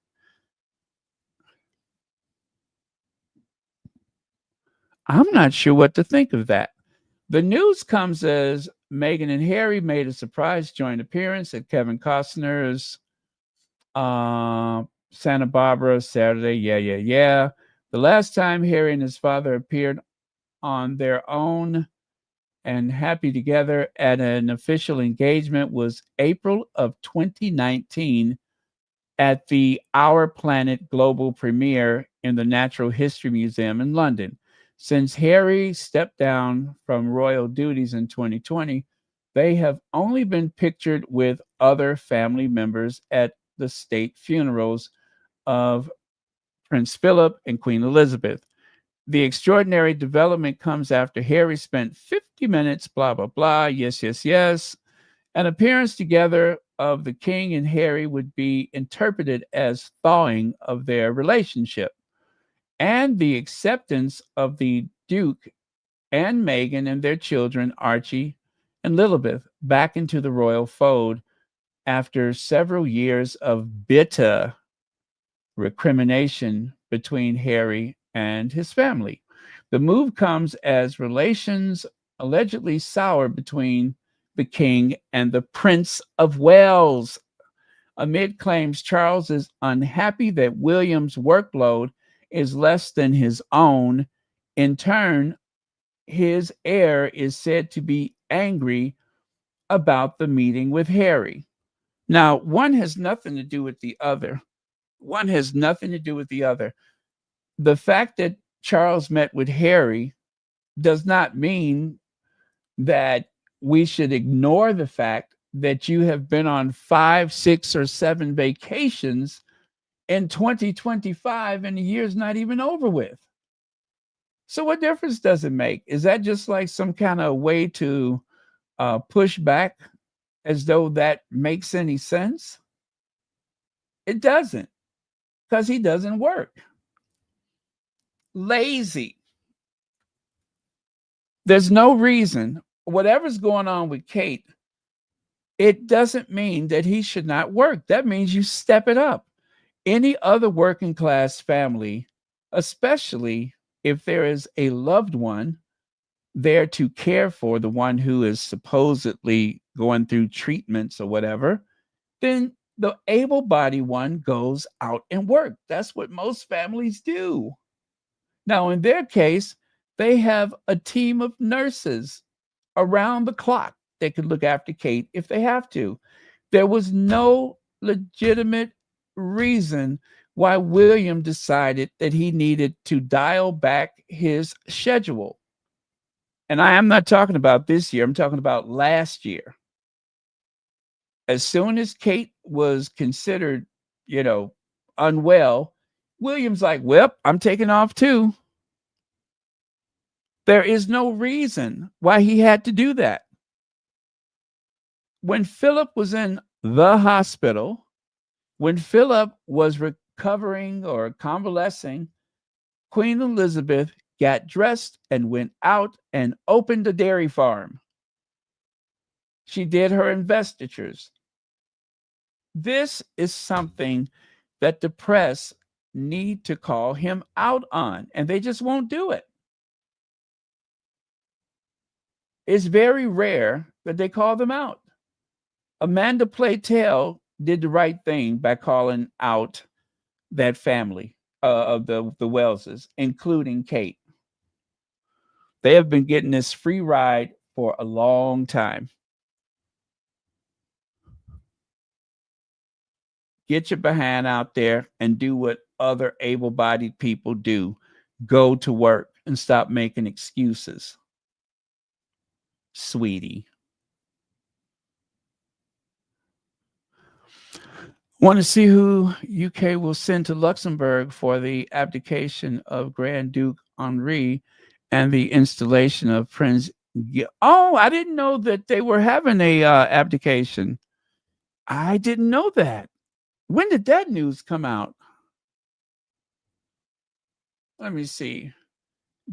I'm not sure what to think of that. The news comes as Meghan and Harry made a surprise joint appearance at Kevin Costner's Santa Barbara Saturday. Yeah. The last time Harry and his father appeared on their own and happy together at an official engagement was April of 2019 at the Our Planet Global premiere in the Natural History Museum in London. Since Harry stepped down from royal duties in 2020, they have only been pictured with other family members at the state funerals of Prince Philip and Queen Elizabeth. The extraordinary development comes after Harry spent 50 minutes, blah, blah, blah, yes. An appearance together of the king and Harry would be interpreted as thawing of their relationship, and the acceptance of the Duke and Meghan and their children, Archie and Lilibeth, back into the royal fold after several years of bitter recrimination between Harry and his family. The move comes as relations allegedly sour between the king and the Prince of Wales, amid claims Charles is unhappy that William's workload is less than his own. In turn, his heir is said to be angry about the meeting with Harry. Now, one has nothing to do with the other. One has nothing to do with the other. The fact that Charles met with Harry does not mean that we should ignore the fact that you have been on 5, 6, or 7 vacations in 2025 and the year's not even over with. So what difference does it make? Is that just like some kind of way to push back as though that makes any sense? It doesn't, because he doesn't work. Lazy. There's no reason. Whatever's going on with Kate, it doesn't mean that he should not work. That means you step it up. Any other working class family, especially if there is a loved one there to care for the one who is supposedly going through treatments or whatever, then the able-bodied one goes out and work. That's what most families do. Now, in their case, they have a team of nurses around the clock that could look after Kate if they have to. There was no legitimate reason why William decided that he needed to dial back his schedule. And I am not talking about this year, I'm talking about last year. As soon as Kate was considered, unwell, William's like, well, I'm taking off too. There is no reason why he had to do that. When Philip was in the hospital, when Philip was recovering or convalescing, Queen Elizabeth got dressed and went out and opened a dairy farm. She did her investitures. This is something that the press need to call him out on, and they just won't do it. It's very rare that they call them out. Amanda Platel did the right thing by calling out that family of the Welleses, including Kate. They have been getting this free ride for a long time. Get your behind out there and do what other able-bodied people do. Go to work and stop making excuses, sweetie. Want to see who UK will send to Luxembourg for the abdication of Grand Duke Henri and the installation of Prince. Oh, I didn't know that they were having a abdication. I didn't know that. When did that news come out? Let me see.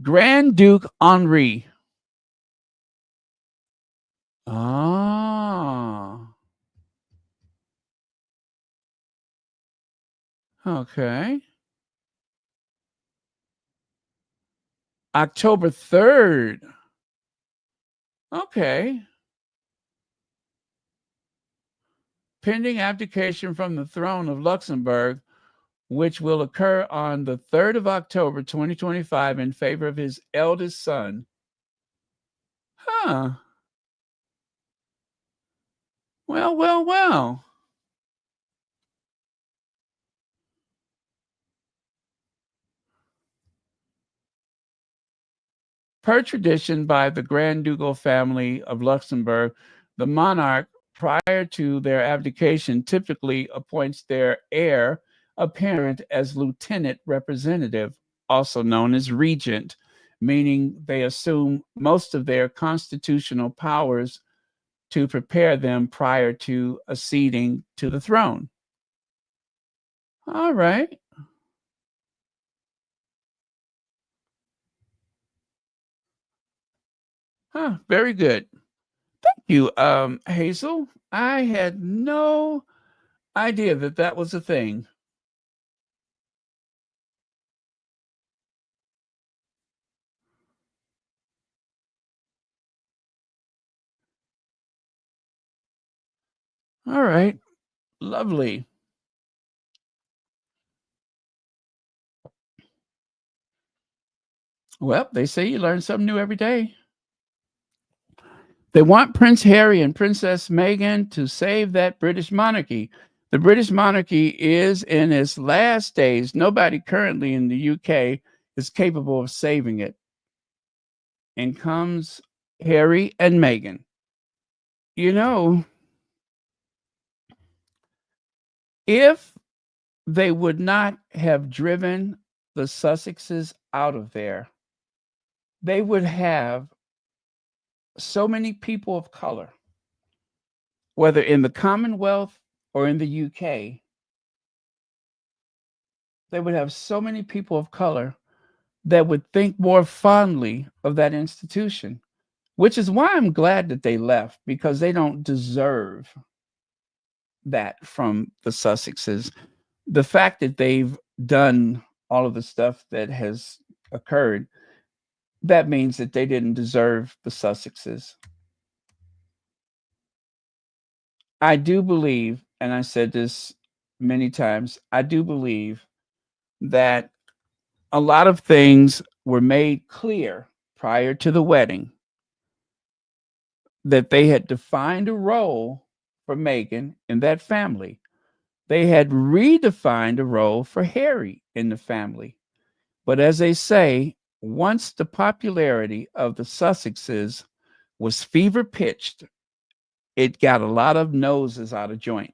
Grand Duke Henri. Ah. Okay. October 3rd. Okay. Pending abdication from the throne of Luxembourg, which will occur on the 3rd of October, 2025, in favor of his eldest son. Huh. Well. Per tradition by the Grand Ducal family of Luxembourg, the monarch, prior to their abdication, typically appoints their heir apparent as lieutenant representative, also known as regent, meaning they assume most of their constitutional powers to prepare them prior to acceding to the throne. All right. Huh, very good. Thank you, Hazel. I had no idea that that was a thing. All right. Lovely. Well, they say you learn something new every day. They want Prince Harry and Princess Meghan to save that British monarchy. The British monarchy is in its last days. Nobody currently in the UK is capable of saving it. And comes Harry and Meghan. You know, if they would not have driven the Sussexes out of there, they would have so many people of color, whether in the Commonwealth or in the UK, they would have so many people of color that would think more fondly of that institution, which is why I'm glad that they left, because they don't deserve that from the Sussexes. The fact that they've done all of the stuff that has occurred, that means that they didn't deserve the Sussexes. I do believe, and I said this many times, I do believe that a lot of things were made clear prior to the wedding, that they had defined a role for Meghan in that family. They had redefined a role for Harry in the family. But as they say, once the popularity of the Sussexes was fever pitched, it got a lot of noses out of joint,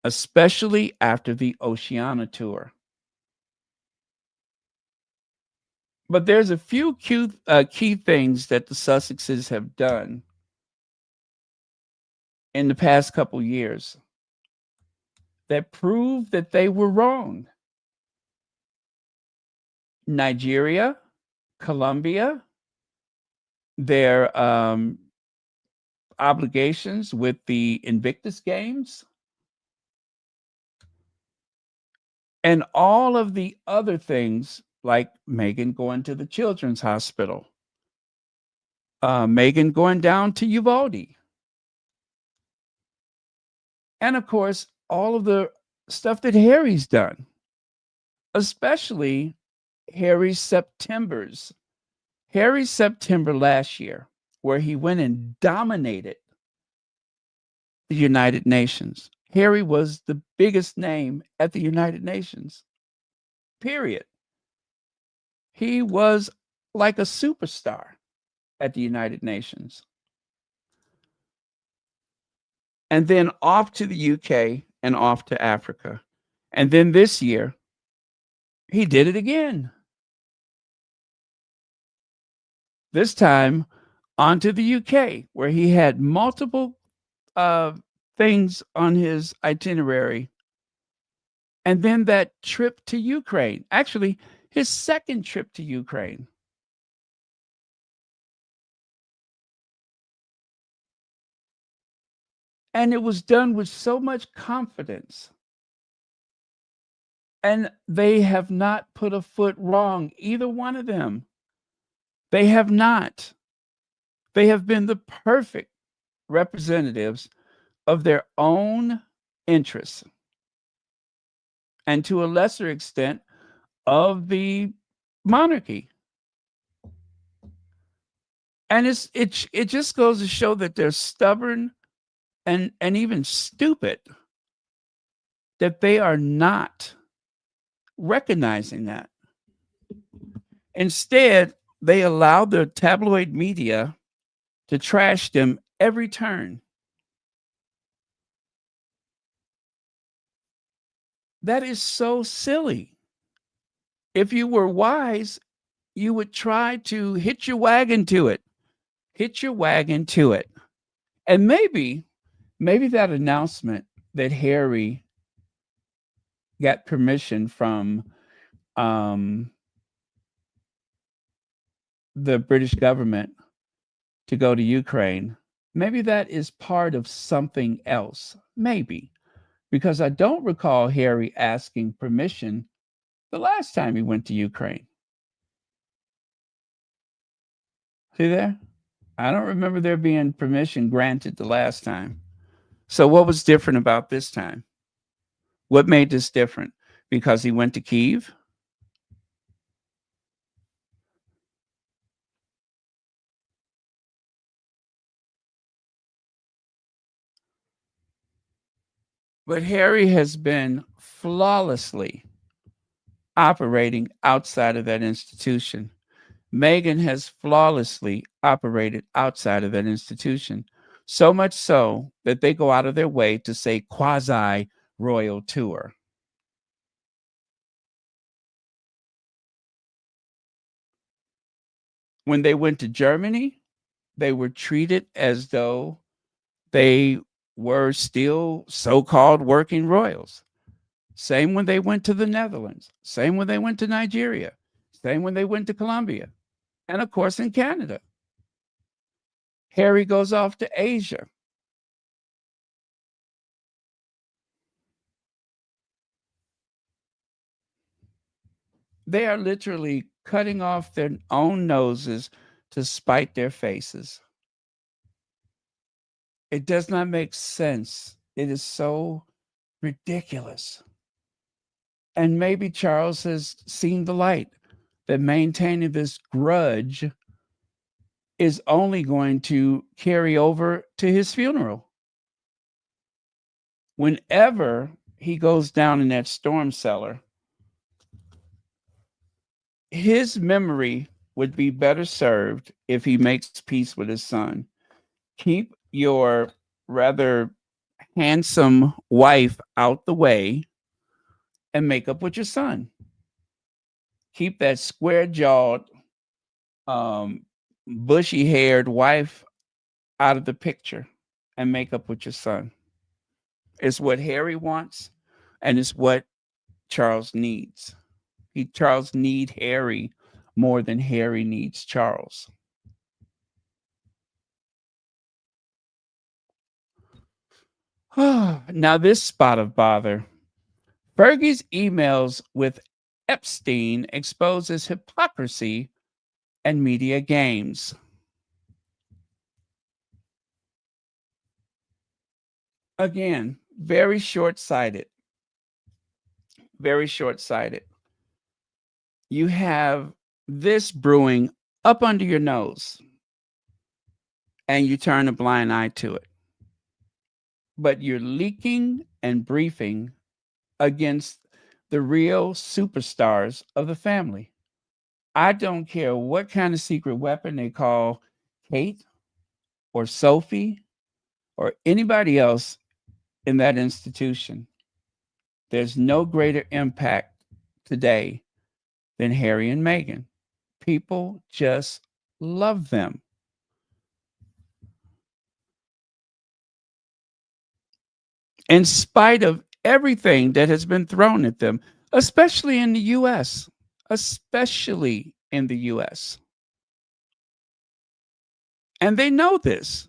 especially after the Oceania tour. But there's a few key things that the Sussexes have done in the past couple years that prove that they were wrong. Nigeria, Colombia, their obligations with the Invictus games, and all of the other things like Meghan going to the children's hospital, Meghan going down to Uvalde, and of course, all of the stuff that Harry's done, especially Harry's September last year, where he went and dominated the United Nations. Harry was the biggest name at the United Nations, period. He was like a superstar at the United Nations. And then off to the UK and off to Africa. And then this year, he did it again. This time onto the UK, where he had multiple things on his itinerary. And then that trip to Ukraine, actually, his second trip to Ukraine. And it was done with so much confidence. And they have not put a foot wrong, either one of them. They have not. They have been the perfect representatives of their own interests, and to a lesser extent of the monarchy. And it just goes to show that they're stubborn and even stupid, that they are not recognizing that. Instead, they allow the tabloid media to trash them every turn. That is so silly. If you were wise, you would try to hitch your wagon to it. Hitch your wagon to it. And maybe that announcement that Harry got permission from the British government to go to Ukraine, maybe that is part of something else. Maybe. Because I don't recall Harry asking permission the last time he went to Ukraine. See there? I don't remember there being permission granted the last time. So what was different about this time? What made this different? Because he went to Kyiv? But Harry has been flawlessly operating outside of that institution. Meghan has flawlessly operated outside of that institution, so much so that they go out of their way to say quasi-royal tour. When they went to Germany, they were treated as though they were still so-called working royals. Same when they went to the Netherlands. Same when they went to Nigeria. Same when they went to Colombia. And of course, in Canada. Harry goes off to Asia. They are literally cutting off their own noses to spite their faces. It does not make sense. It is so ridiculous. And maybe Charles has seen the light, that maintaining this grudge is only going to carry over to his funeral. Whenever he goes down in that storm cellar, his memory would be better served if he makes peace with his son. Keep your rather handsome wife out the way and make up with your son. Keep that square-jawed, bushy-haired wife out of the picture and make up with your son. It's what Harry wants, and it's what Charles needs. Charles need Harry more than Harry needs Charles. Now this spot of bother. Fergie's emails with Epstein exposes hypocrisy and media games. Again, very short-sighted. Very short-sighted. You have this brewing up under your nose, and you turn a blind eye to it. But you're leaking and briefing against the real superstars of the family. I don't care what kind of secret weapon they call Kate or Sophie or anybody else in that institution. There's no greater impact today than Harry and Meghan. People just love them. In spite of everything that has been thrown at them, especially in the US, especially in the US. And they know this.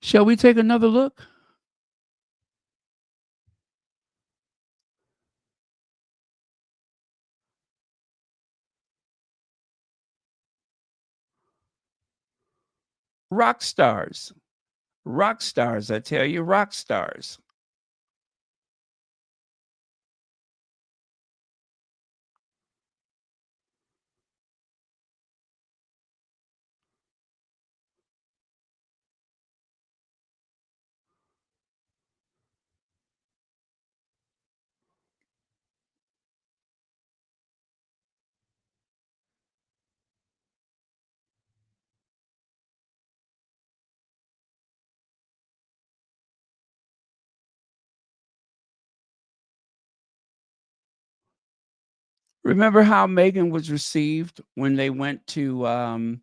Shall we take another look? Rock stars. Rock stars, I tell you, rock stars. Remember how Meghan was received when they went to when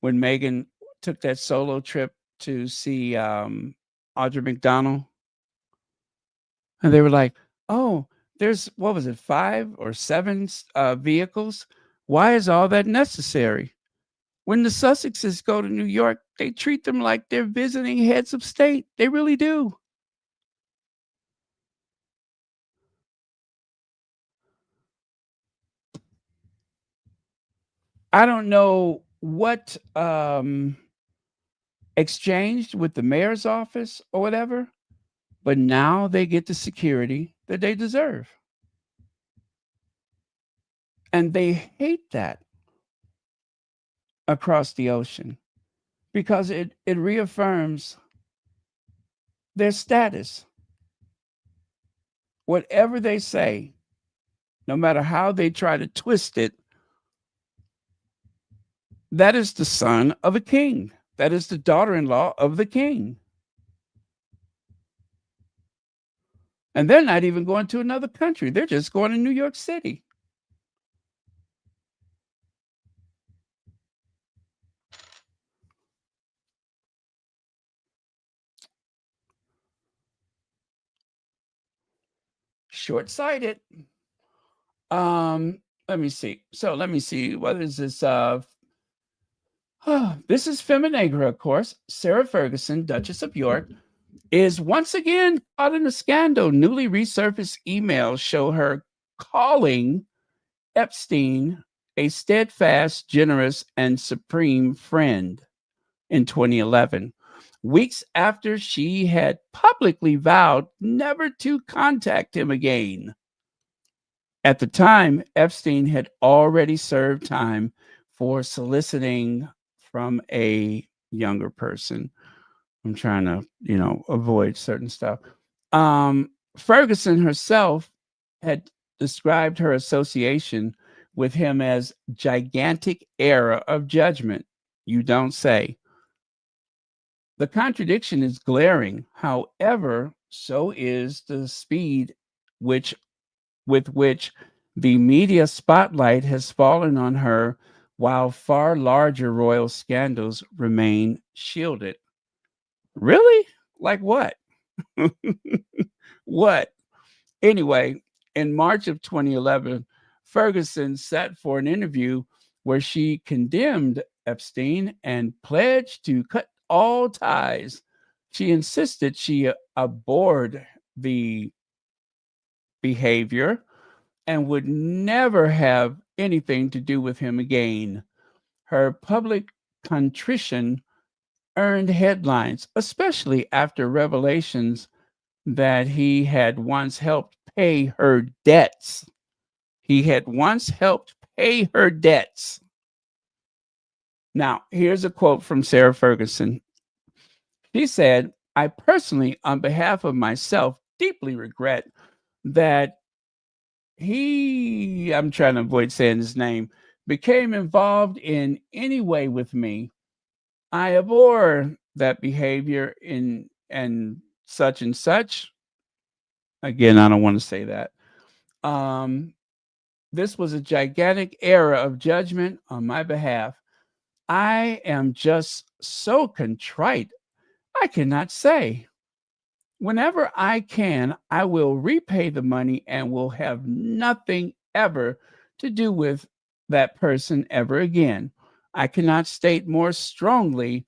Meghan took that solo trip to see Audra McDonald? And they were like, oh, there's, what was it, 5 or 7 vehicles? Why is all that necessary? When the Sussexes go to New York, they treat them like they're visiting heads of state. They really do. I don't know what exchanged with the mayor's office or whatever, but now they get the security that they deserve. And they hate that across the ocean because it reaffirms their status. Whatever they say, no matter how they try to twist it, that is the son of a king. That is the daughter-in-law of the king. And they're not even going to another country. They're just going to New York City. Short-sighted. Let me see. So let me see. What is this? This is Feminegra, of course. Sarah Ferguson, Duchess of York, is once again caught in a scandal. Newly resurfaced emails show her calling Epstein a steadfast, generous, and supreme friend in 2011, weeks after she had publicly vowed never to contact him again. At the time, Epstein had already served time for soliciting from a younger person. I'm trying to, avoid certain stuff. Ferguson herself had described her association with him as gigantic error of judgment. You don't say. The contradiction is glaring. However, so is the speed with which the media spotlight has fallen on her, while far larger royal scandals remain shielded. Really? Like what? What? Anyway, In March of 2011, Ferguson sat for an interview where she condemned Epstein and pledged to cut all ties. She insisted she abhorred the behavior and would never have anything to do with him again. Her public contrition earned headlines, especially after revelations that he had once helped pay her debts. He had once helped pay her debts. Now, here's a quote from Sarah Ferguson. She said, "I personally, on behalf of myself, deeply regret that he," I'm trying to avoid saying his name, "became involved in any way with me. I abhor that behavior in and such and such." Again, I don't want to say that. This was a gigantic error of judgment on my behalf. I am just so contrite. I cannot say. Whenever I can, I will repay the money and will have nothing ever to do with that person ever again. I cannot state more strongly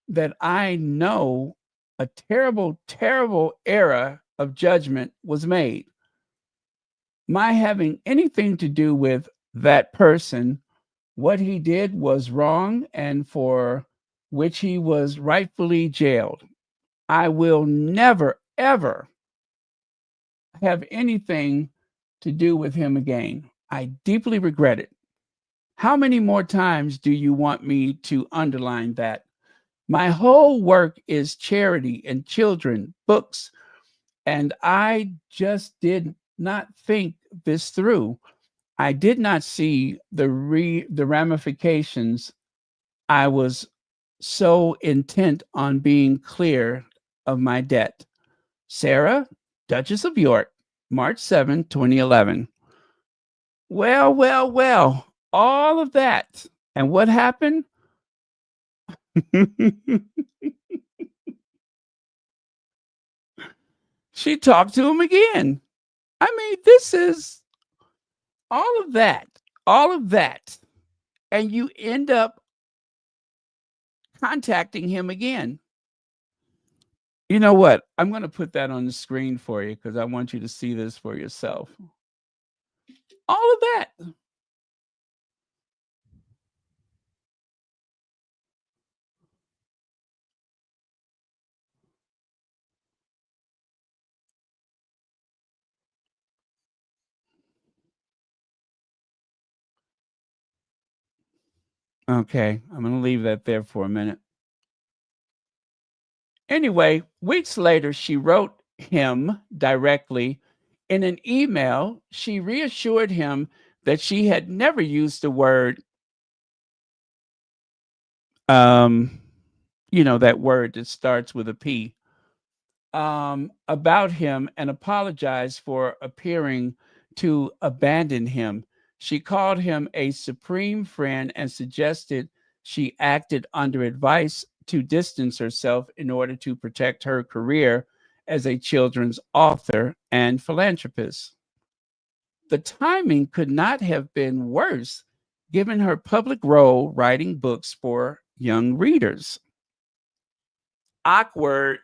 that I know a terrible, terrible error of judgment was made. My having anything to do with that person, what he did was wrong and for which he was rightfully jailed. I will never, ever have anything to do with him again. I deeply regret it. How many more times do you want me to underline that? My whole work is charity and children, books, and I just did not think this through. I did not see the ramifications. I was so intent on being clear of my debt. Sarah, Duchess of York, March 7, 2011. Well, all of that. And what happened? She talked to him again. I mean, this is all of that. And you end up contacting him again. You know what? I'm going to put that on the screen for you because I want you to see this for yourself. All of that. Okay, I'm going to leave that there for a minute. Anyway, weeks later, she wrote him directly. In an email, she reassured him that she had never used the word, that word that starts with a P, about him and apologized for appearing to abandon him. She called him a supreme friend and suggested she acted under advice to distance herself in order to protect her career as a children's author and philanthropist. The timing could not have been worse given her public role writing books for young readers. Awkward.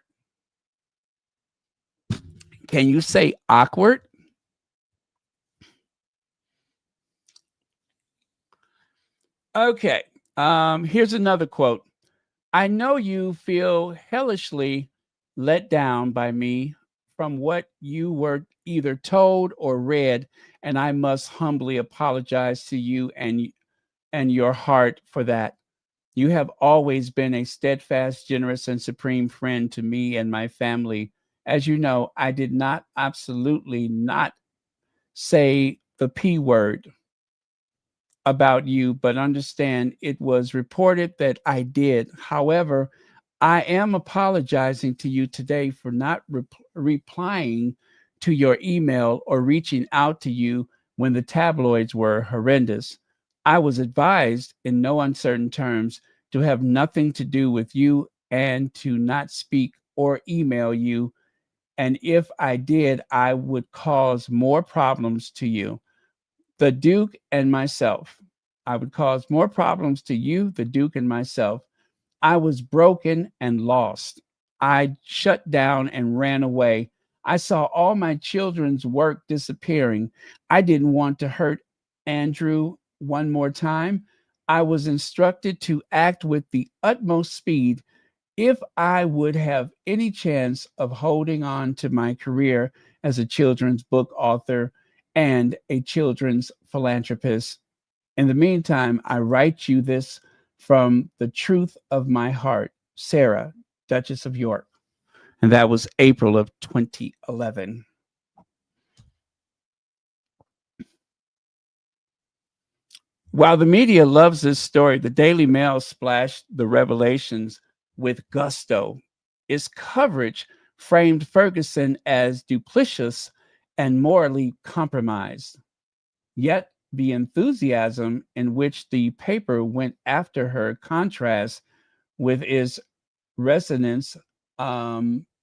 Can you say awkward? Okay. Here's another quote. I know you feel hellishly let down by me from what you were either told or read, and I must humbly apologize to you and your heart for that. You have always been a steadfast, generous, and supreme friend to me and my family. As you know, I did not absolutely not say the P word about you, but understand it was reported that I did. However, I am apologizing to you today for not replying to your email or reaching out to you when the tabloids were horrendous. I was advised in no uncertain terms to have nothing to do with you and to not speak or email you And if I did, I would cause more problems to you, the Duke and myself. I would cause more problems to you, the Duke and myself. I was broken and lost. I shut down and ran away. I saw all my children's work disappearing. I didn't want to hurt Andrew one more time. I was instructed to act with the utmost speed if I would have any chance of holding on to my career as a children's book author and a children's philanthropist. In the meantime, I write you this from the truth of my heart, Sarah, Duchess of York. And that was April of 2011. While the media loves this story, the Daily Mail splashed the revelations with gusto. Its coverage framed Ferguson as duplicitous and morally compromised. Yet the enthusiasm in which the paper went after her contrasts with its resonance,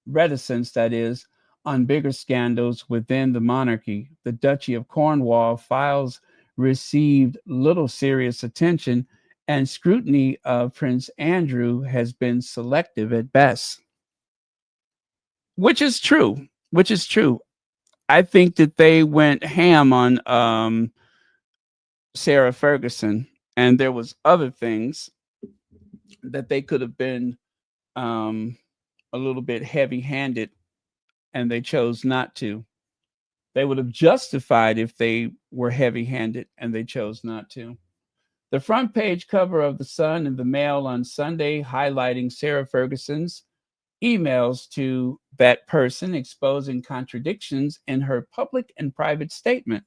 reticence, that is, on bigger scandals within the monarchy. The Duchy of Cornwall files received little serious attention, and scrutiny of Prince Andrew has been selective at best. Which is true. Which is true. I think that they went ham on Sarah Ferguson, and there was other things that they could have been a little bit heavy-handed, and they chose not to. They would have justified if they were heavy-handed, and they chose not to. The front page cover of the Sun and the Mail on Sunday highlighting Sarah Ferguson's emails to that person, exposing contradictions in her public and private statement.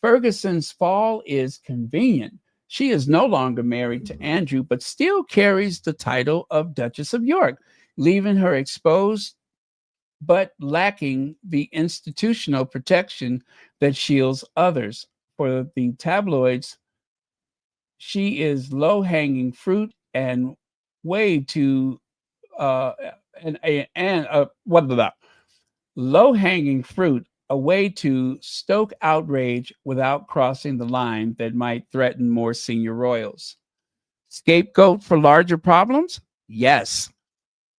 Ferguson's fall is convenient. She is no longer married to Andrew, but still carries the title of Duchess of York, leaving her exposed but lacking the institutional protection that shields others. For the tabloids, she is low-hanging fruit and way too what about low-hanging fruit, a way to stoke outrage without crossing the line that might threaten more senior royals. Scapegoat for larger problems? Yes.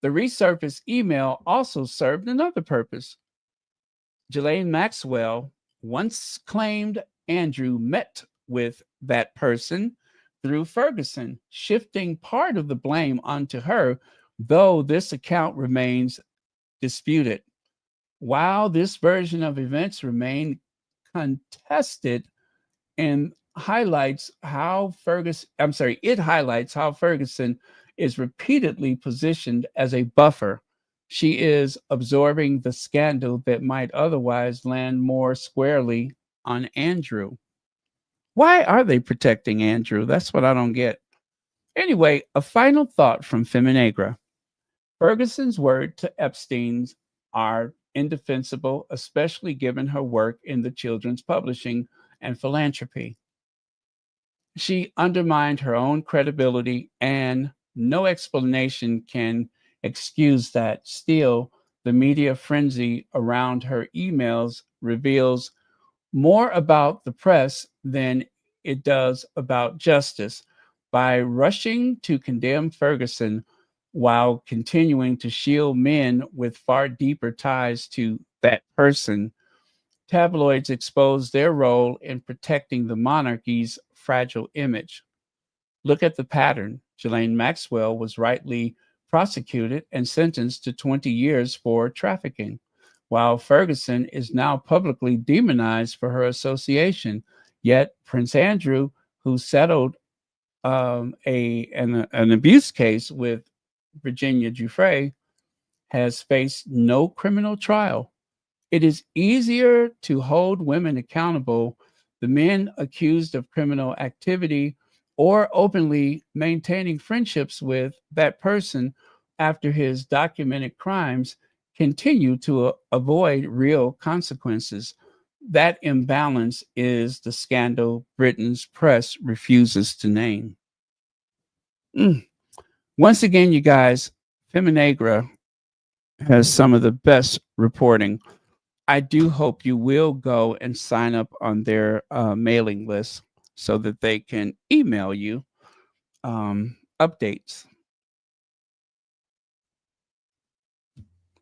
The resurfaced email also served another purpose. Ghislaine Maxwell once claimed Andrew met with that person through Ferguson, shifting part of the blame onto her, though this account remains disputed. While this version of events remain contested and highlights how it highlights how Ferguson is repeatedly positioned as a buffer. She is absorbing the scandal that might otherwise land more squarely on Andrew. Why are they protecting Andrew? That's what I don't get. Anyway, a final thought from Feminegra. Ferguson's word to Epstein's are indefensible, especially given her work in the children's publishing and philanthropy. She undermined her own credibility, and no explanation can excuse that. Still, the media frenzy around her emails reveals more about the press than it does about justice. By rushing to condemn Ferguson while continuing to shield men with far deeper ties to that person, tabloids expose their role in protecting the monarchy's fragile image. Look at the pattern. Ghislaine Maxwell was rightly prosecuted and sentenced to 20 years for trafficking, while Ferguson is now publicly demonized for her association. Yet Prince Andrew, who settled an abuse case with Virginia Giuffre, has faced no criminal trial. It is easier to hold women accountable, the men accused of criminal activity or openly maintaining friendships with that person after his documented crimes, continue to avoid real consequences. That imbalance is the scandal Britain's press refuses to name. Once again, you guys, Feminegra has some of the best reporting. I do hope you will go and sign up on their mailing list so that they can email you updates.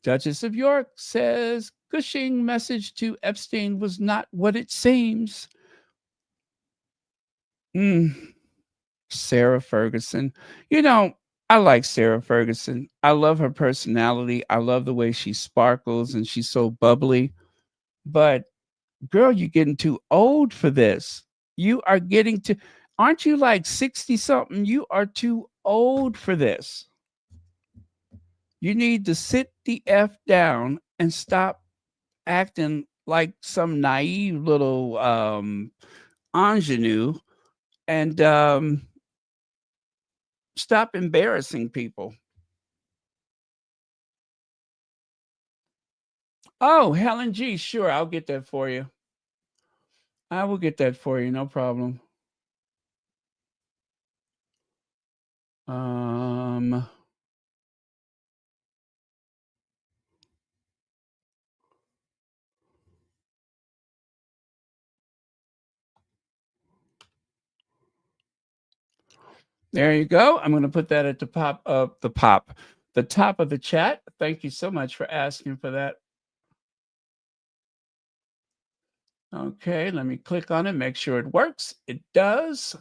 Duchess of York says Cushing message to Epstein was not what it seems. Sarah Ferguson. You know, I like Sarah Ferguson. I love her personality. I love the way she sparkles and she's so bubbly. But girl, you're getting too old for this. You are getting to, aren't you like 60 something? You are too old for this. You need to sit the F down and stop acting like some naive little ingenue and stop embarrassing people. Oh, Helen G, sure, I'll get that for you. I will get that for you, no problem. There you go. I'm going to put that at the top of the chat. Thank you so much for asking for that. Okay, let me click on it, make sure it works. It does.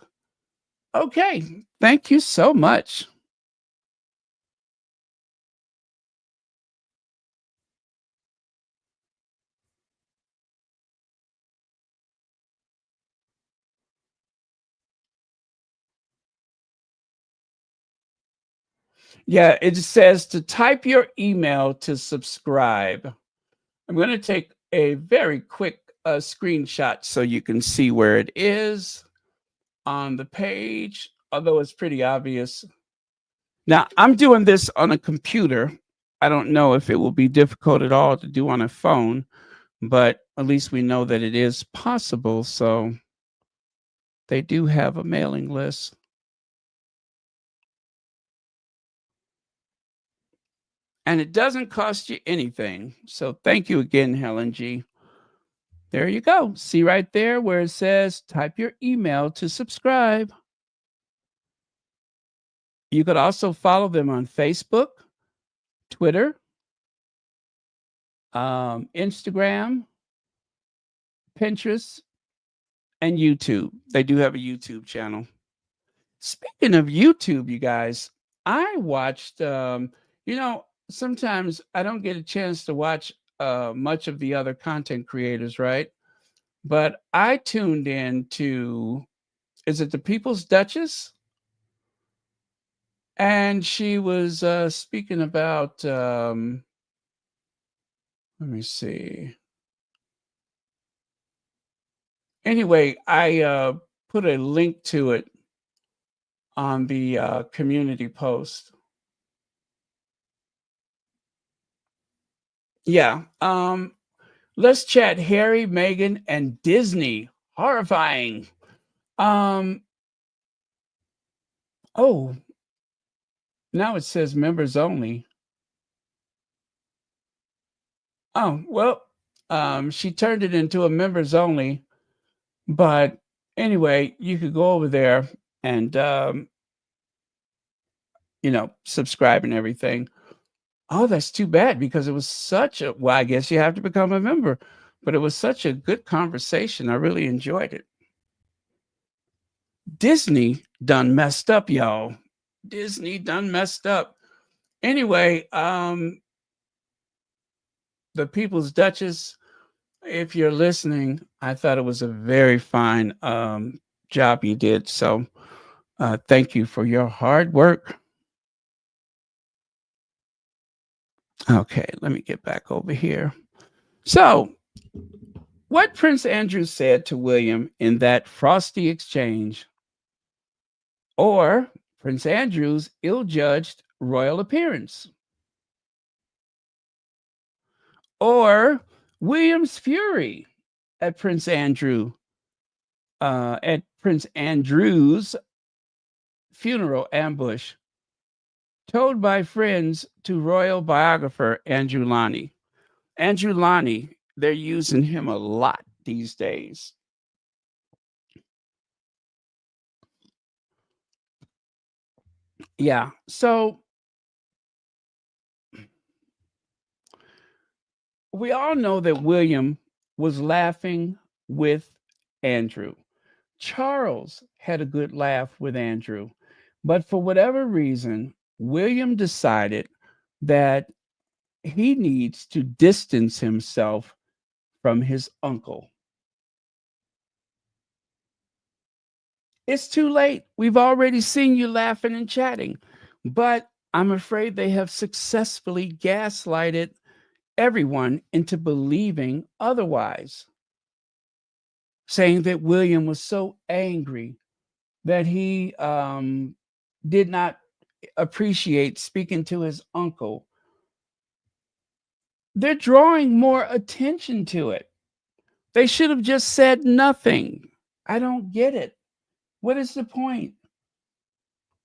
Okay, thank you so much. Yeah, it says to type your email to subscribe. I'm going to take a very quick screenshot so you can see where it is on the page, although it's pretty obvious. Now, I'm doing this on a computer. I don't know if it will be difficult at all to do on a phone, but at least we know that it is possible. So they do have a mailing list. And it doesn't cost you anything. So thank you again, Helen G. There you go. See right there where it says type your email to subscribe. You could also follow them on Facebook, Twitter, Instagram, Pinterest, and YouTube. They do have a YouTube channel. Speaking of YouTube, you guys, I watched, sometimes I don't get a chance to watch much of the other content creators, right? But I tuned in to, is it the People's Duchess? And she was speaking about, let me see. Anyway, I put a link to it on the community post. Yeah. Let's chat Harry, Meghan, and Disney. Horrifying. Oh, now it says members only. Oh, well, she turned it into a members only. But anyway, you could go over there and, subscribe and everything. Oh, that's too bad because it was such a, well, I guess you have to become a member, but it was such a good conversation. I really enjoyed it. Disney done messed up, y'all. Disney done messed up. Anyway, the People's Duchess, if you're listening, I thought it was a very fine job you did. So thank you for your hard work. Okay, let me get back over here. So, what Prince Andrew said to William in that frosty exchange, or Prince Andrew's ill-judged royal appearance, or William's fury at Prince Andrew's funeral ambush. told by friends to royal biographer Andrew Lonnie. Andrew Lonnie, they're using him a lot these days. Yeah. So we all know that William was laughing with Andrew. Charles had a good laugh with Andrew, but for whatever reason, William decided that he needs to distance himself from his uncle. It's too late. We've already seen you laughing and chatting, but I'm afraid they have successfully gaslighted everyone into believing otherwise, saying that William was so angry that he did not appreciate speaking to his uncle. They're drawing more attention to it. They should have just said nothing. I don't get it. What is the point?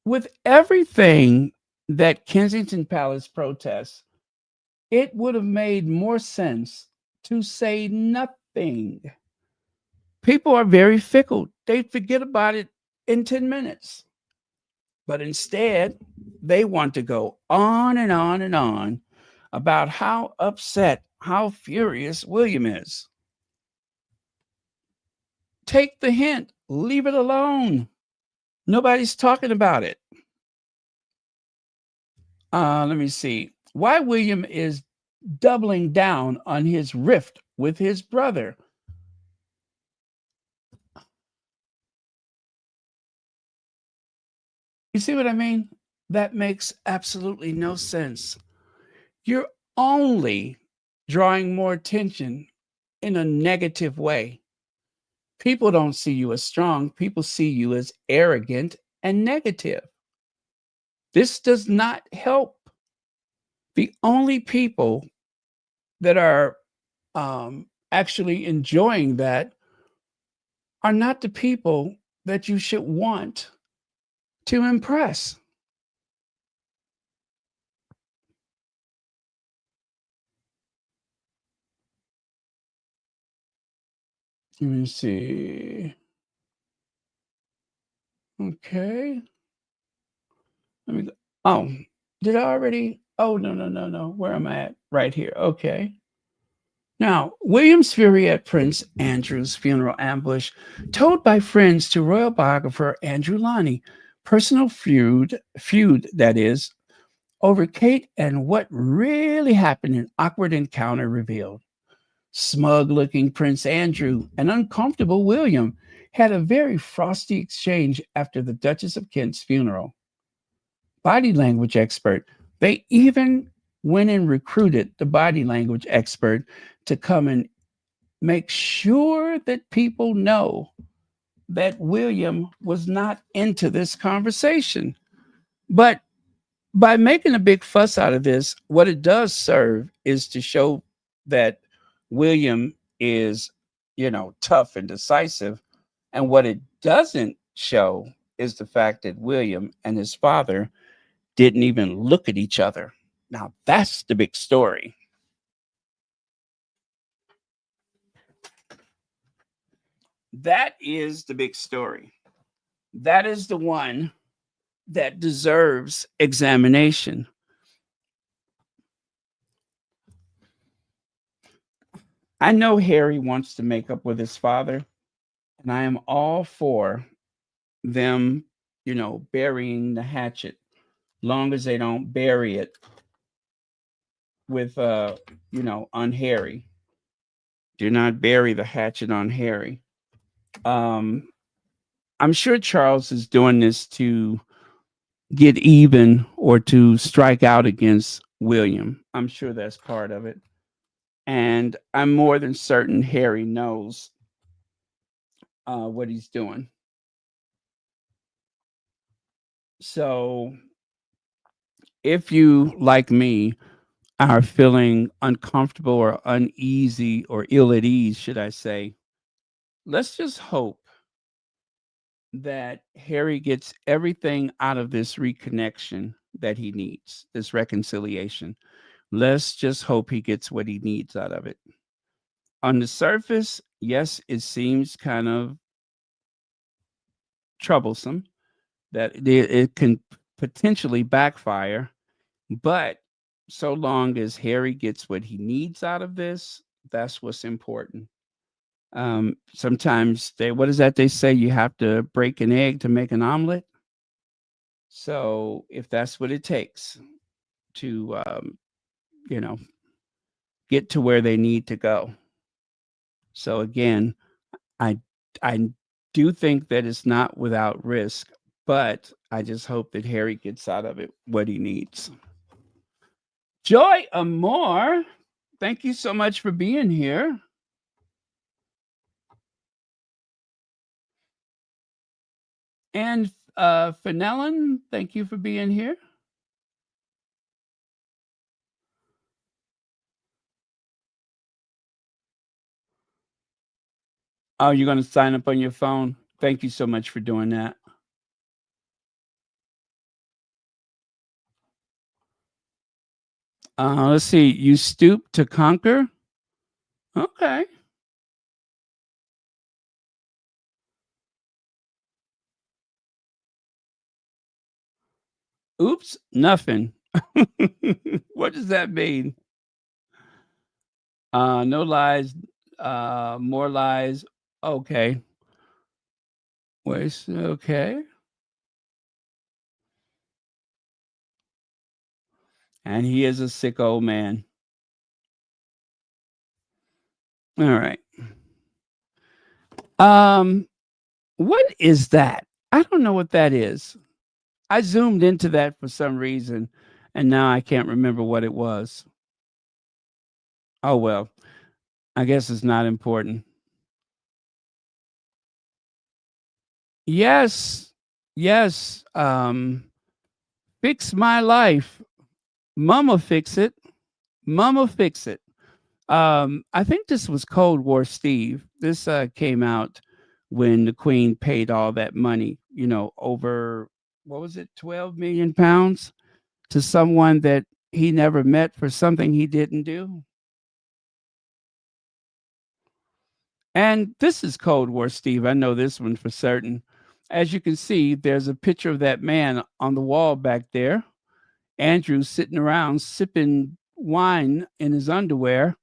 With everything that Kensington Palace protests, it would have made more sense to say nothing. People are very fickle. They forget about it in 10 minutes. But instead, they want to go on and on and on about how upset, how furious William is. Take the hint, leave it alone. Nobody's talking about it. Let me see. Why William is doubling down on his rift with his brother. You see what I mean? That makes absolutely no sense. You're only drawing more attention in a negative way. People don't see you as strong. People see you as arrogant and negative. This does not help. The only people that are actually enjoying that are not the people that you should want to impress. Let me see. Okay. Let me go. Oh, did I already? Oh, no. Where am I at? Right here. Okay. Now, William's fury at Prince Andrew's funeral ambush, told by friends to royal biographer Andrew Lonnie, personal feud that is, over Kate and what really happened in awkward encounter revealed. Smug-looking Prince Andrew and uncomfortable William had a very frosty exchange after the Duchess of Kent's funeral. Body language expert. They even went and recruited the body language expert to come and make sure that people know that William was not into this conversation. But by making a big fuss out of this, what it does serve is to show that William is, tough and decisive. And what it doesn't show is the fact that William and his father didn't even look at each other. Now, that's the big story. That is the big story. That is the one that deserves examination. I know Harry wants to make up with his father, and I am all for them, burying the hatchet, long as they don't bury it with, on Harry. Do not bury the hatchet on Harry. I'm sure Charles is doing this to get even or to strike out against William. I'm sure that's part of it. And I'm more than certain Harry knows what he's doing. So if you, like me, are feeling uncomfortable or uneasy or ill at ease, should I say, let's just hope that Harry gets everything out of this reconnection that he needs, this reconciliation. Let's just hope he gets what he needs out of it. On the surface, yes, it seems kind of troublesome that it can potentially backfire, but so long as Harry gets what he needs out of this, that's what's important. Sometimes what is that they say? You have to break an egg to make an omelet. So if that's what it takes to, get to where they need to go. So again, I I do think that it's not without risk, but I just hope that Harry gets out of it what he needs. Joy Amore, thank you so much for being here. And Fenelon, thank you for being here. Oh, you're going to sign up on your phone? Thank you so much for doing that. Let's see. You stoop to conquer? Okay. Oops, nothing. What does that mean? No lies, more lies. Okay. Wait, okay. And he is a sick old man. All right. What is that? I don't know what that is. I zoomed into that for some reason, and now I can't remember what it was. Oh well, I guess it's not important. Yes, yes. Fix my life. Mama fix it. Mama fix it. I think this was Cold War Steve. This came out when the Queen paid all that money, over what was it, 12 million pounds to someone that he never met for something he didn't do. And this is Cold War Steve. I know this one for certain. As you can see, there's a picture of that man on the wall back there. Andrew sitting around sipping wine in his underwear,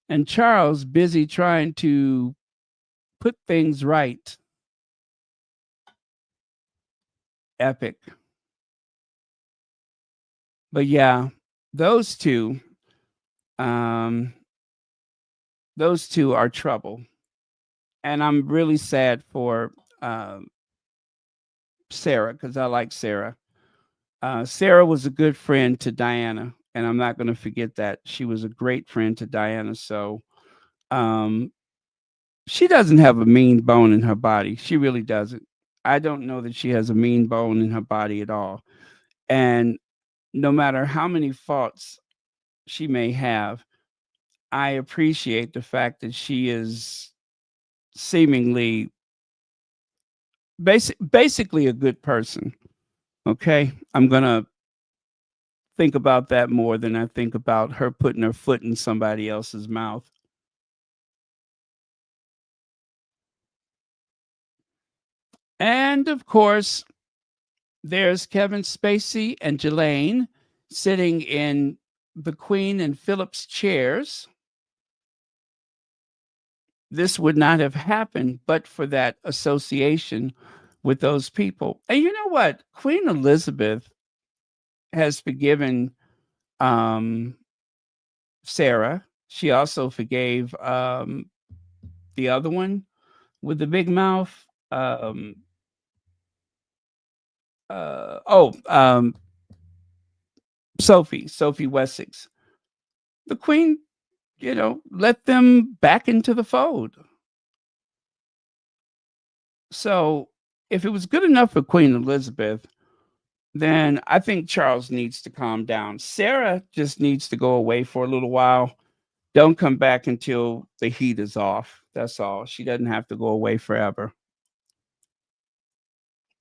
and Charles busy trying to put things right. Epic. But yeah, those two are trouble. And I'm really sad for Sarah, because I like Sarah. Sarah was a good friend to Diana, and I'm not going to forget that. She was a great friend to Diana. So she doesn't have a mean bone in her body. She really doesn't. I don't know that she has a mean bone in her body at all. And no matter how many faults she may have, I appreciate the fact that she is seemingly basically a good person. Okay. I'm going to think about that more than I think about her putting her foot in somebody else's mouth. And of course, there's Kevin Spacey and Ghislaine sitting in the Queen and Philip's chairs. This would not have happened but for that association with those people. And you know what? Queen Elizabeth has forgiven Sarah. She also forgave the other one with the big mouth. Sophie Wessex. The Queen, let them back into the fold. So if it was good enough for Queen Elizabeth, then I think Charles needs to calm down. Sarah just needs to go away for a little while. Don't come back until the heat is off. That's all. She doesn't have to go away forever.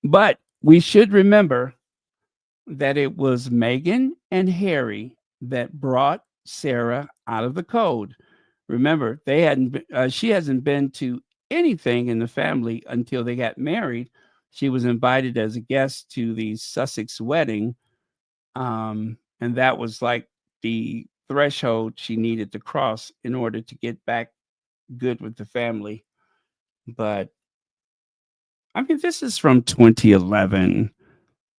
But we should remember that it was Meghan and Harry that brought Sarah out of the cold. Remember, they hadn't. She hasn't been to anything in the family until they got married. She was invited as a guest to the Sussex wedding, and that was like the threshold she needed to cross in order to get back good with the family. But I mean, this is from 2011.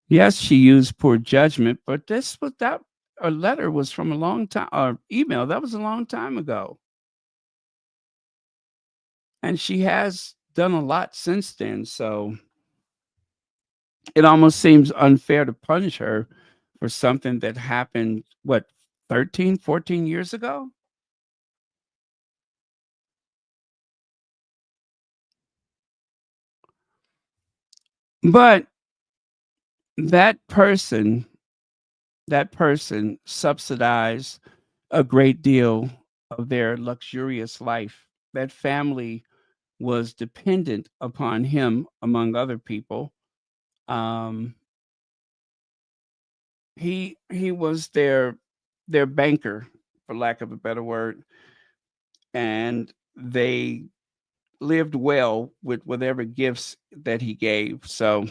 Yes, she used poor judgment, but this was that a letter was from a long time, or email that was a long time ago. And she has done a lot since then. So it almost seems unfair to punish her for something that happened, what, 13, 14 years ago? But that person, that person subsidized a great deal of their luxurious life. That family was dependent upon him, among other people. Um, he was their banker, for lack of a better word, and they lived well with whatever gifts that he gave. So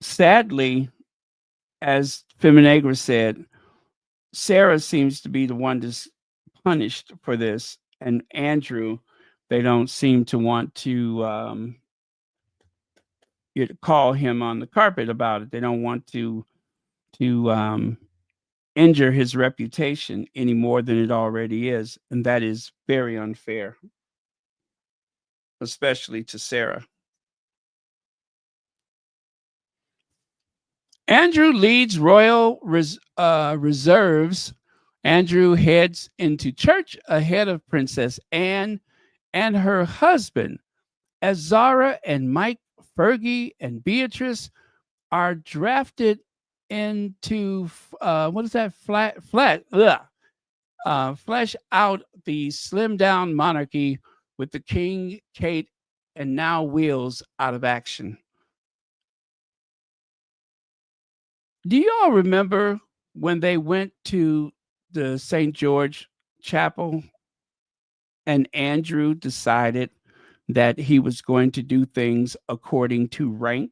sadly, as Feminagra said, Sarah seems to be the one that's punished for this, and Andrew, they don't seem to want to call him on the carpet about it. They don't want to injure his reputation any more than it already is, and that is very unfair, especially to Sarah. Andrew leads royal reserves. Andrew heads into church ahead of Princess Anne and her husband, as Zara and Mike, Fergie, and Beatrice are drafted into what is that flesh out the slim down monarchy with the king, Kate, and now Wheels out of action. Do you all remember when they went to the St. George Chapel and Andrew decided that he was going to do things according to rank?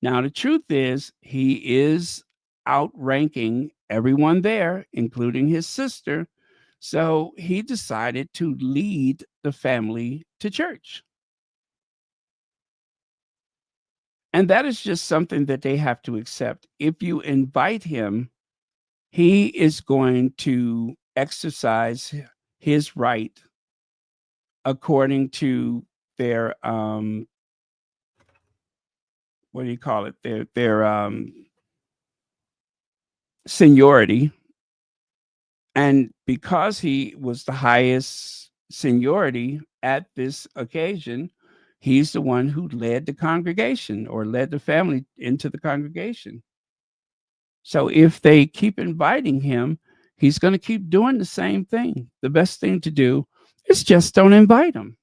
Now, the truth is, he is outranking everyone there, including his sister. So he decided to lead the family to church. And that is just something that they have to accept. If you invite him, he is going to exercise his right according to their what do you call it? Their seniority. And because he was the highest seniority at this occasion, he's the one who led the congregation or led the family into the congregation. So if they keep inviting him, he's going to keep doing the same thing. The best thing to do is just don't invite him,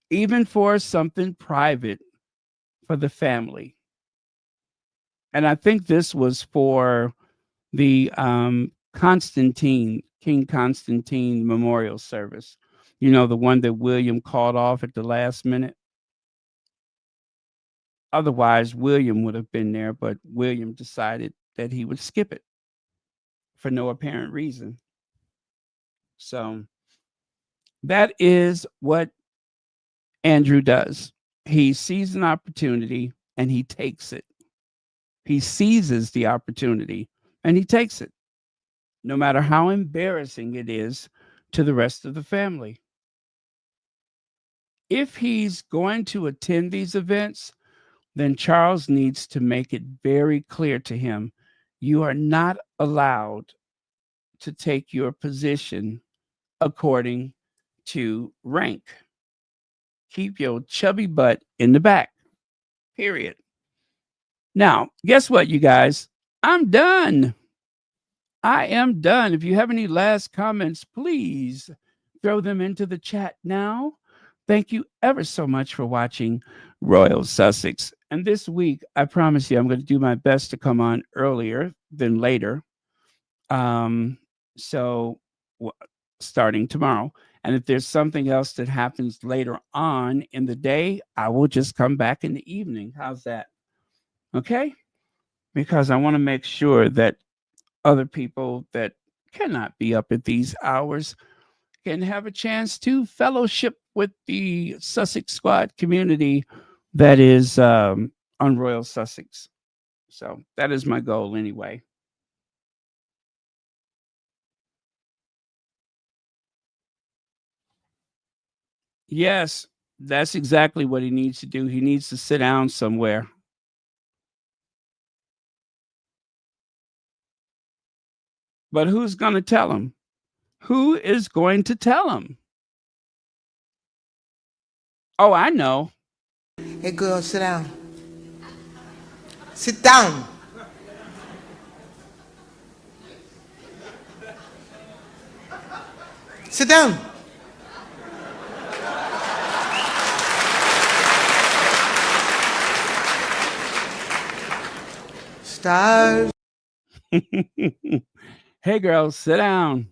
even for something private for the family. And I think this was for the King Constantine memorial service. You know, the one that William called off at the last minute. Otherwise, William would have been there, but William decided that he would skip it for no apparent reason. So that is what Andrew does. He sees an opportunity and he takes it. He seizes the opportunity and he takes it, no matter how embarrassing it is to the rest of the family. If he's going to attend these events, then Charles needs to make it very clear to him, you are not allowed to take your position according to rank. Keep your chubby butt in the back, period. Now, guess what, you guys? I'm done. I am done. If you have any last comments, please throw them into the chat now. Thank you ever so much for watching. Royal Sussex. And this week, I promise you, I'm going to do my best to come on earlier than later. So starting tomorrow. And if there's something else that happens later on in the day, I will just come back in the evening. How's that? Okay? Because I want to make sure that other people that cannot be up at these hours can have a chance to fellowship with the Sussex Squad community that is on Royal Sussex. So that is my goal anyway. Yes, that's exactly what he needs to do. He needs to sit down somewhere. But who's going to tell him? Who is going to tell him? Oh, I know. Hey, girl, sit down. Sit down. Sit down. Stars. Hey, girl, sit down.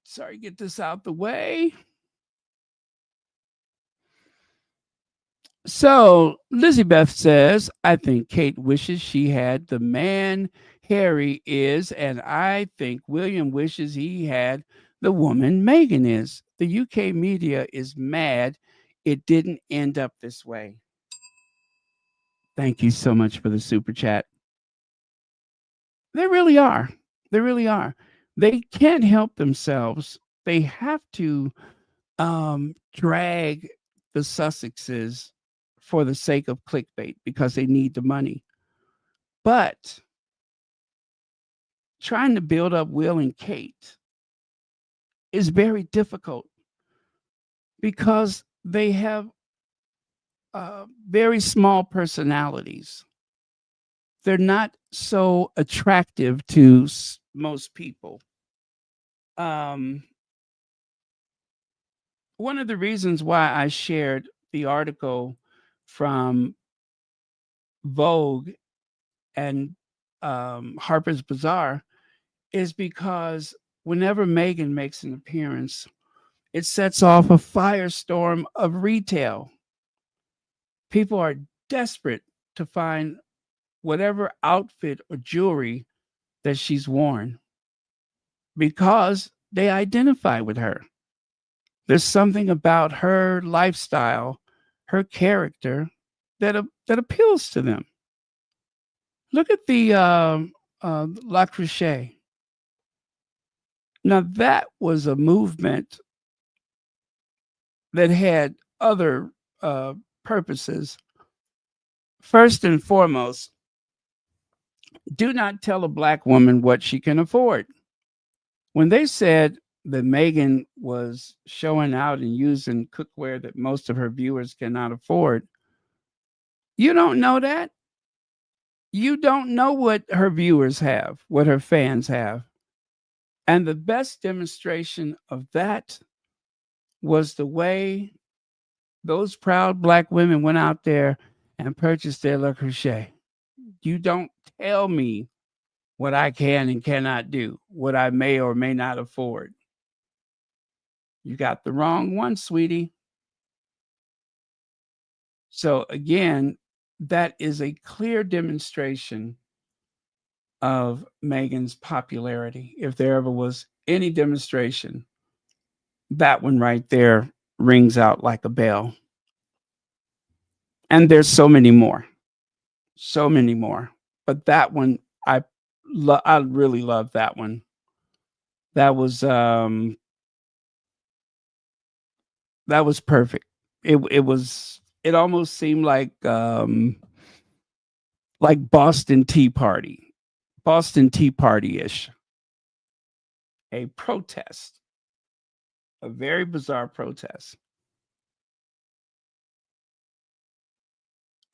Sorry, get this out the way. So Lizzie Beth says, I think Kate wishes she had the man Harry is, and I think William wishes he had the woman Meghan is. The UK media is mad it didn't end up this way. Thank you so much for the super chat. They really are. They really are. They can't help themselves. They have to drag the Sussexes for the sake of clickbait because they need the money. But trying to build up Will and Kate is very difficult because they have very small personalities. They're not so attractive to most people. One of the reasons why I shared the article from Vogue and Harper's Bazaar is because whenever Meghan makes an appearance, it sets off a firestorm of retail. People are desperate to find whatever outfit or jewelry that she's worn because they identify with her. There's something about her lifestyle, her character that appeals to them. Look at the La Crochet. Now that was a movement that had other purposes. First and foremost, do not tell a Black woman what she can afford. When they said that Meghan was showing out and using cookware that most of her viewers cannot afford, you don't know that. You don't know what her viewers have, what her fans have. And the best demonstration of that was the way those proud Black women went out there and purchased their Le Crochet. You don't tell me what I can and cannot do, what I may or may not afford. You got the wrong one, sweetie. So again, that is a clear demonstration of Meghan's popularity. If there ever was any demonstration, that one right there rings out like a bell. And there's so many more. So many more. But that one, I really love that one. That was perfect. It almost seemed like Boston Tea Party-ish. A protest. A very bizarre protest.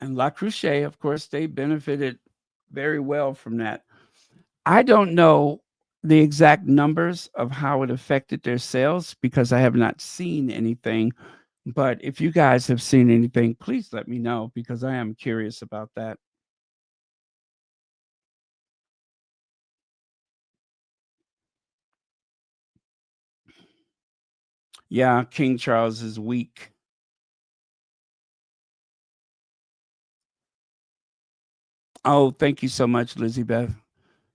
And La Crochet, of course, they benefited very well from that. I don't know the exact numbers of how it affected their sales because I have not seen anything. But if you guys have seen anything, please let me know because I am curious about that. Yeah, King Charles is weak. Oh, thank you so much, Lizzie Beth.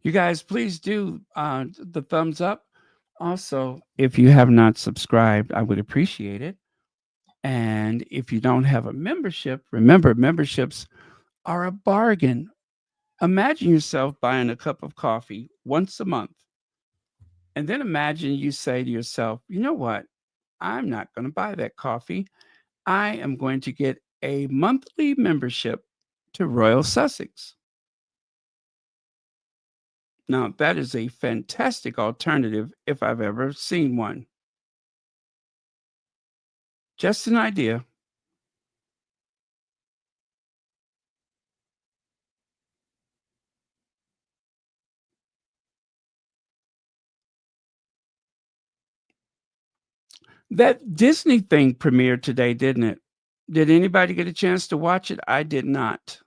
You guys, please do the thumbs up. Also, if you have not subscribed, I would appreciate it. And if you don't have a membership, remember, memberships are a bargain. Imagine yourself buying a cup of coffee once a month. And then imagine you say to yourself, you know what? I'm not going to buy that coffee. I am going to get a monthly membership to Royal Sussex. Now, that is a fantastic alternative if I've ever seen one. Just an idea. That Disney thing premiered today, didn't it? Did anybody get a chance to watch it? I did not.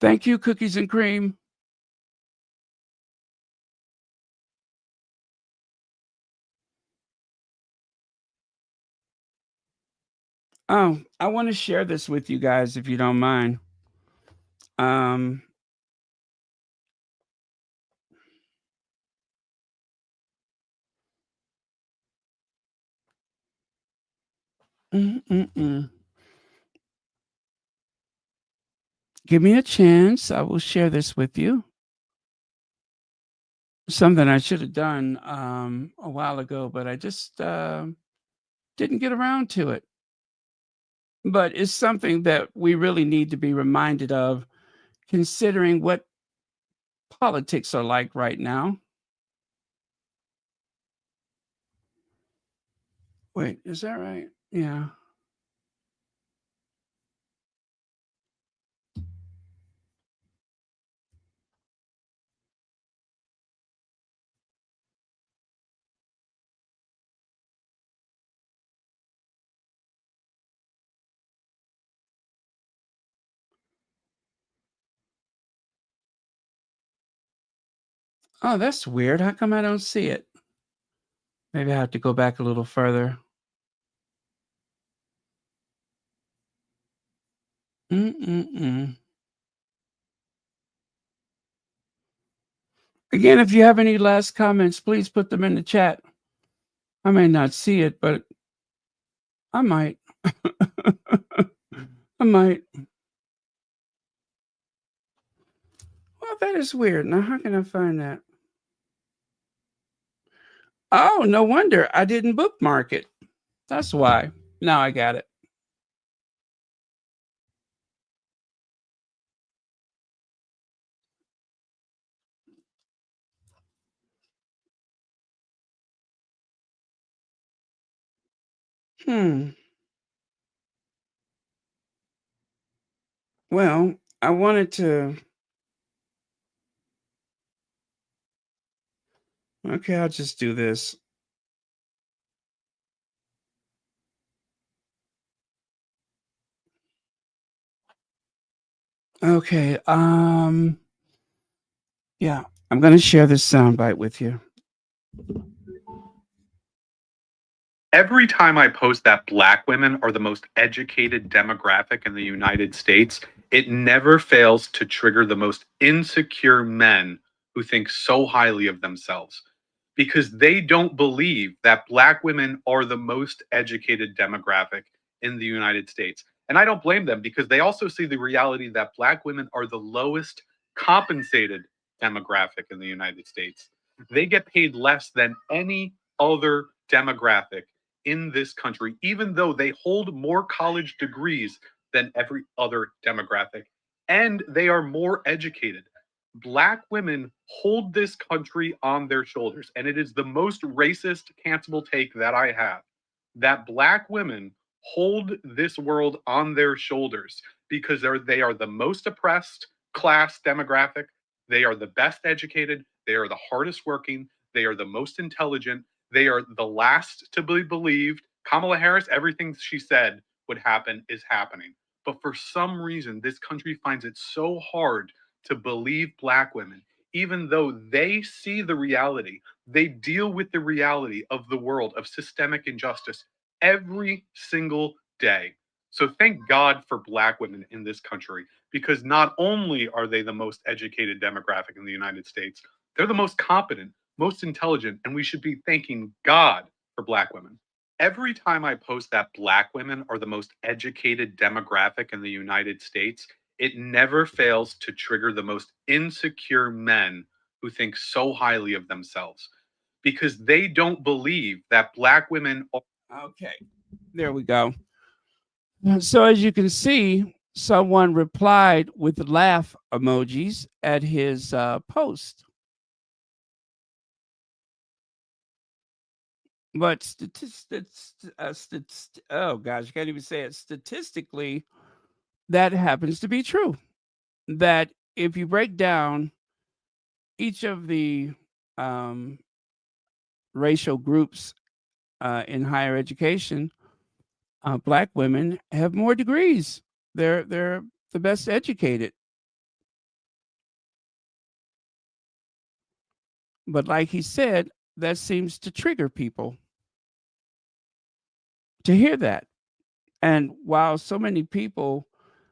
Thank you, Cookies and Cream. Oh, I want to share this with you guys if you don't mind. Mm-mm-mm. Give me a chance. I will share this with you. Something I should have done a while ago, but I just didn't get around to it. But it's something that we really need to be reminded of, considering what politics are like right now. Wait, is that right? Yeah. Oh, that's weird. How come I don't see it? Maybe I have to go back a little further. Mm-mm-mm. Again, if you have any last comments, please put them in the chat. I may not see it, but I might. I might. Well, that is weird. Now, how can I find that? Oh, no wonder I didn't bookmark it. That's why. Now I got it. Well, I wanted to. Okay, I'll just do this. Okay. Yeah, I'm going to share this soundbite with you. Every time I post that Black women are the most educated demographic in the United States, it never fails to trigger the most insecure men who think so highly of themselves because they don't believe that Black women are the most educated demographic in the United States. And I don't blame them because they also see the reality that Black women are the lowest compensated demographic in the United States. They get paid less than any other demographic in this country, even though they hold more college degrees than every other demographic, and they are more educated. Black women hold this country on their shoulders, and it is the most racist, cancelable take that I have, that Black women hold this world on their shoulders because they are the most oppressed class demographic. They are the best educated. They are the hardest working. They are the most intelligent. They are the last to be believed. Kamala Harris, everything she said would happen is happening. But for some reason, this country finds it so hard to believe Black women, even though they see the reality. They deal with the reality of the world, of systemic injustice every single day. So thank God for Black women in this country, because not only are they the most educated demographic in the United States, they're the most competent, most intelligent, and we should be thanking God for Black women. Every time I post that Black women are the most educated demographic in the United States, it never fails to trigger the most insecure men who think so highly of themselves, because they don't believe that Black women are. Okay, there we go. So as you can see, someone replied with laugh emojis at his post. But oh gosh, I can't even say it. Statistically, that happens to be true. That if you break down each of the racial groups in higher education, Black women have more degrees. They're the best educated. But like he said, that seems to trigger people to hear that. And while so many people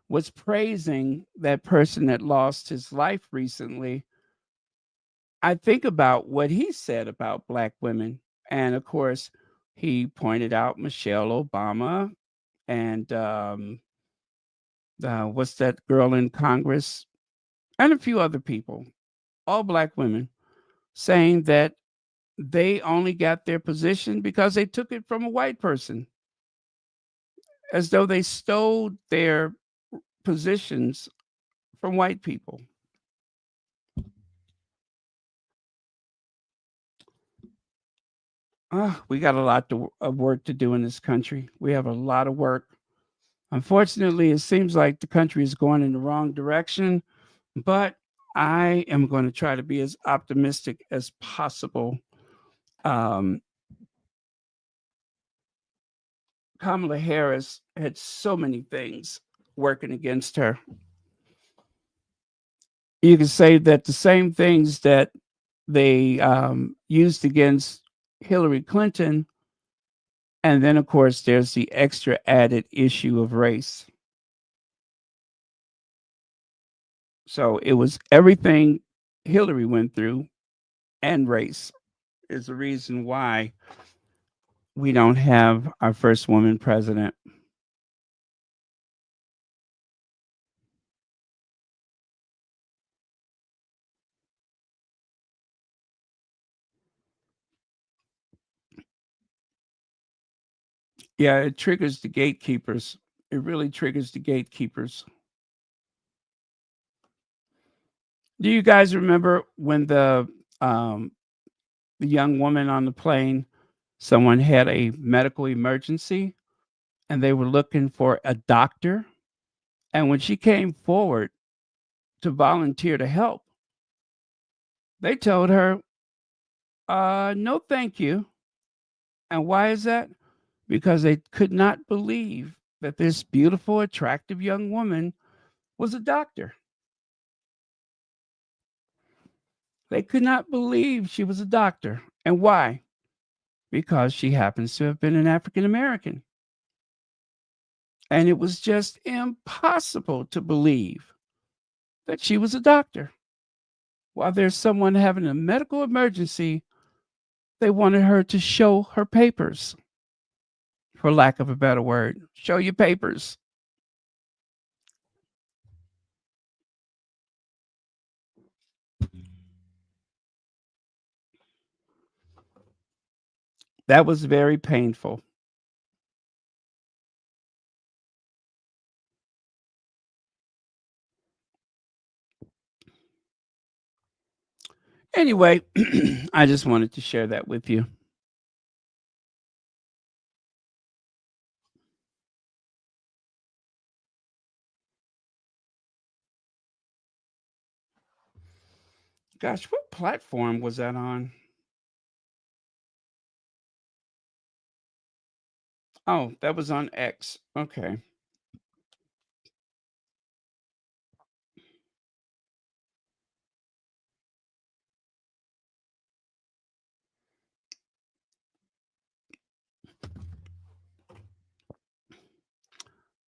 was praising that person that lost his life recently, I think about what he said about Black women. And of course, he pointed out Michelle Obama and what's that girl in Congress and a few other people, all Black women, saying that they only got their position because they took it from a white person, as though they stole their positions from white people. We got a lot of work to do in this country. We have a lot of work. Unfortunately, it seems like the country is going in the wrong direction, but I am going to try to be as optimistic as possible. Kamala Harris had so many things working against her. You can say that the same things that they used against Hillary Clinton, and then, of course, there's the extra added issue of race. So it was everything Hillary went through, and race is the reason why we don't have our first woman president. Yeah, it triggers the gatekeepers. It really triggers the gatekeepers. Do you guys remember when the young woman on the plane, someone had a medical emergency and they were looking for a doctor? And when she came forward to volunteer to help, they told her, no, thank you. And why is that? Because they could not believe that this beautiful, attractive young woman was a doctor. They could not believe she was a doctor. And why? Because she happens to have been an African American. And it was just impossible to believe that she was a doctor. While there's someone having a medical emergency, they wanted her to show her papers, for lack of a better word. Show your papers. That was very painful. Anyway, I just wanted to share that with you. Gosh, what platform was that on? Oh, that was on X. Okay.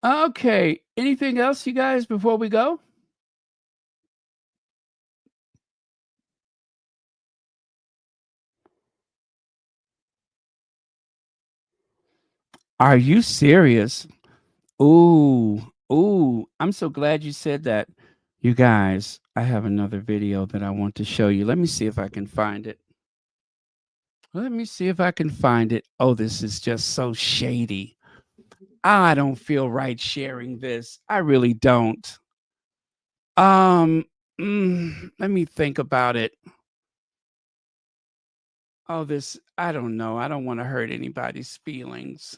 Okay. Anything else, you guys, before we go? Are you serious? Ooh, I'm so glad you said that. You guys, I have another video that I want to show you. Let me see if I can find it. Let me see if I can find it. Oh, this is just so shady. I don't feel right sharing this. I really don't. Let me think about it. Oh, I don't know. I don't want to hurt anybody's feelings.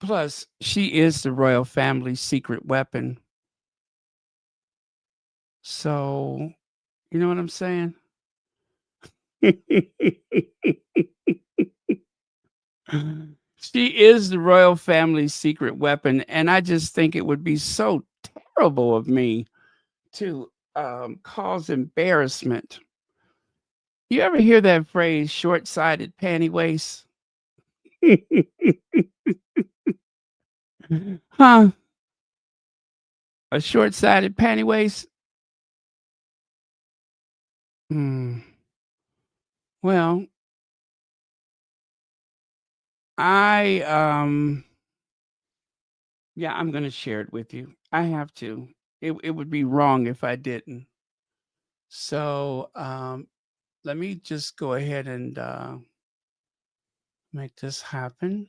Plus, she is the royal family's secret weapon. So, you know what I'm saying? She is the royal family's secret weapon, and I just think it would be so terrible of me to cause embarrassment. You ever hear that phrase, short-sighted panty waist? Huh? A short-sighted panty waist? Well, yeah, I'm gonna share it with you. I have to. It would be wrong if I didn't. So let me just go ahead and make this happen.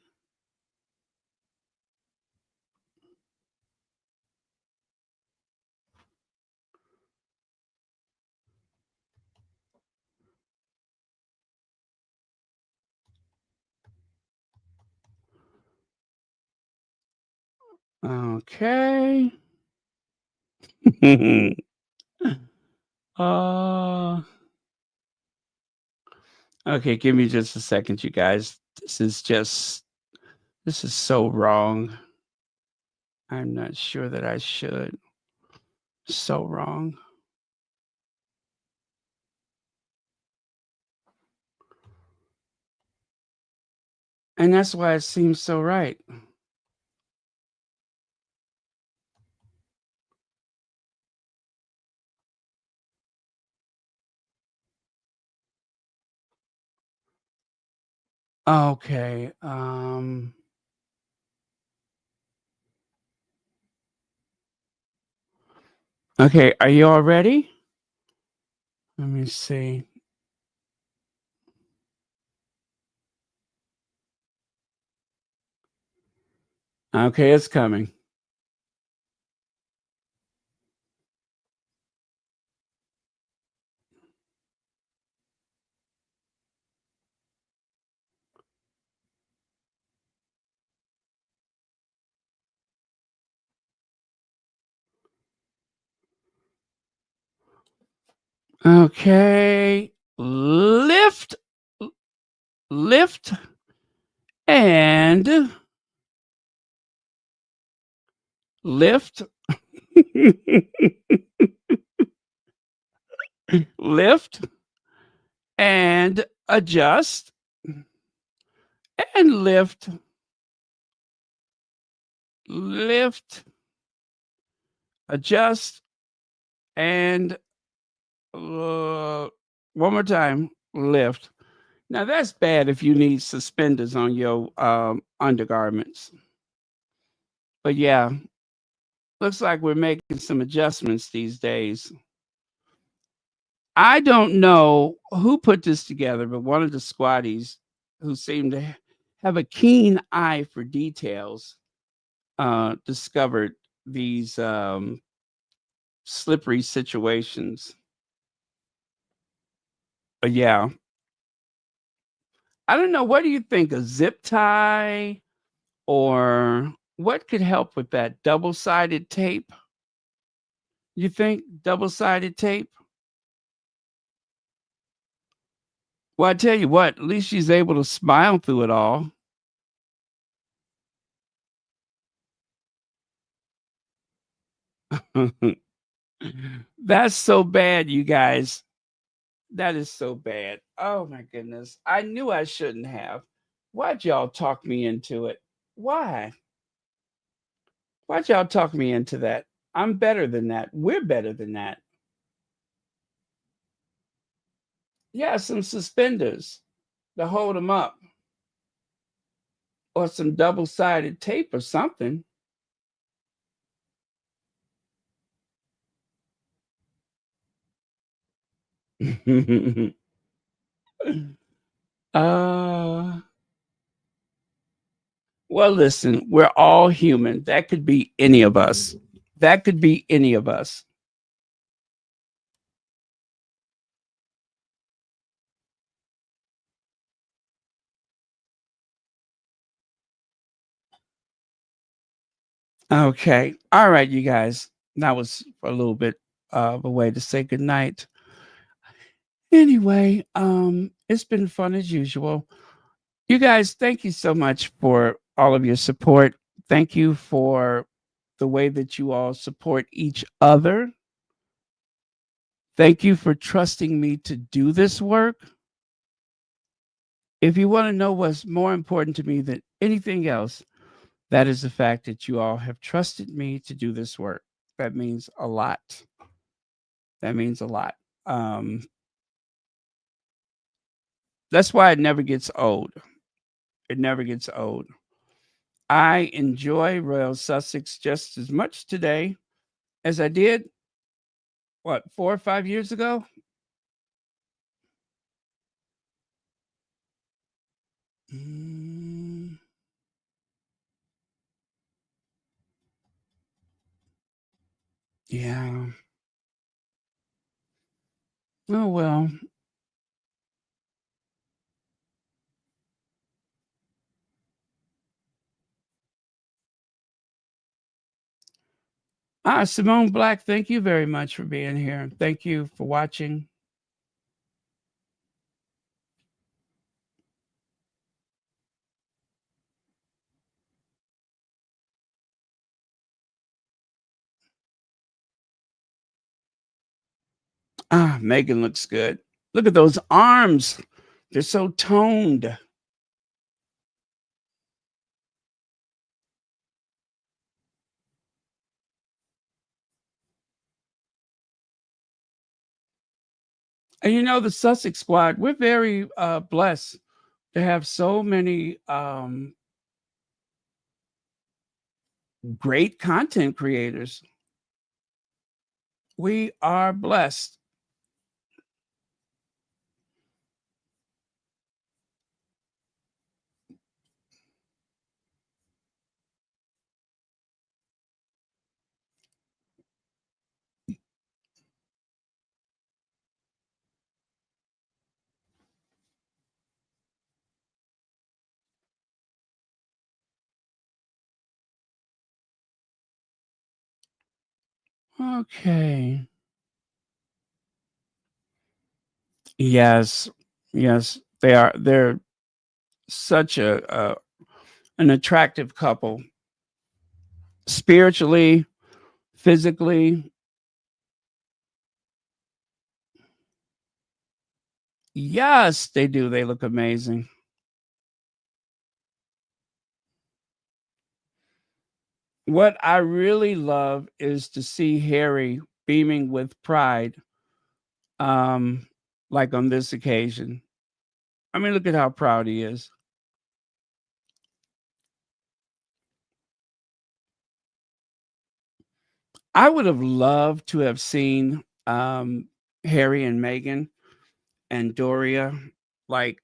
Okay. uh okay, give me just a second, you guys. This is so wrong. I'm not sure that I should. So wrong. And that's why it seems so right. Okay. Okay, are you all ready? Let me see. Okay, it's coming. Okay. Lift, lift, and lift, lift, and adjust, and lift, lift, adjust, and one more time, lift. Now that's bad if you need suspenders on your undergarments. But yeah, looks like we're making some adjustments these days. I don't know who put this together, but one of the squatties who seemed to have a keen eye for details discovered these slippery situations. But yeah, I don't know. What do you think? A zip tie or what could help with that double-sided tape? You think double-sided tape? Well, I tell you what, at least she's able to smile through it all. That's so bad, you guys. That is so bad. Oh my goodness. I knew I shouldn't have. Why'd y'all talk me into it? Why? Why'd y'all talk me into that? I'm better than that. We're better than that. Yeah, some suspenders to hold them up. Or some double-sided tape or something. uh well, listen, we're all human. That could be any of us. That could be any of us. Okay. All right, you guys. That was a little bit of a way to say goodnight. Anyway, it's been fun as usual. You guys, thank you so much for all of your support. Thank you for the way that you all support each other. Thank you for trusting me to do this work. If you want to know what's more important to me than anything else, that is the fact that you all have trusted me to do this work. That means a lot. That means a lot. That's why it never gets old. It never gets old. I enjoy Royal Sussex just as much today as I did, 4 or 5 years ago? Yeah. Oh, well. Simone Black, thank you very much for being here. Thank you for watching. Meghan looks good. Look at those arms. They're so toned. And you know, the Sussex squad, we're very blessed to have so many great content creators. We are blessed. Okay. Yes. Yes, they are. They're such an attractive couple. Spiritually, physically. Yes, they do. They look amazing. What I really love is to see Harry beaming with pride, um, like on this occasion. I mean, look at how proud he is. I would have loved to have seen Harry and Meghan and Doria like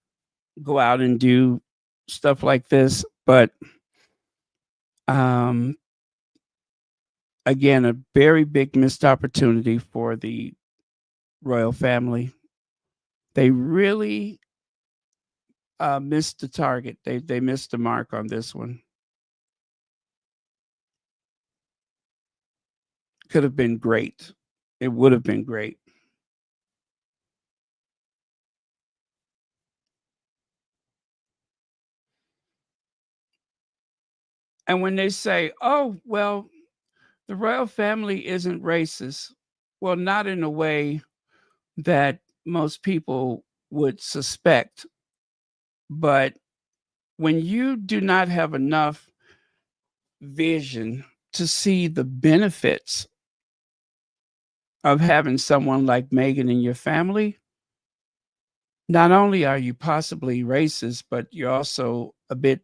go out and do stuff like this, but um, again, a very big missed opportunity for the royal family. They really missed the target. They missed the mark on this one. Could have been great. It would have been great. And when they say, oh, well, the royal family isn't racist, well, not in a way that most people would suspect. But when you do not have enough vision to see the benefits of having someone like Meghan in your family, not only are you possibly racist, but you're also a bit,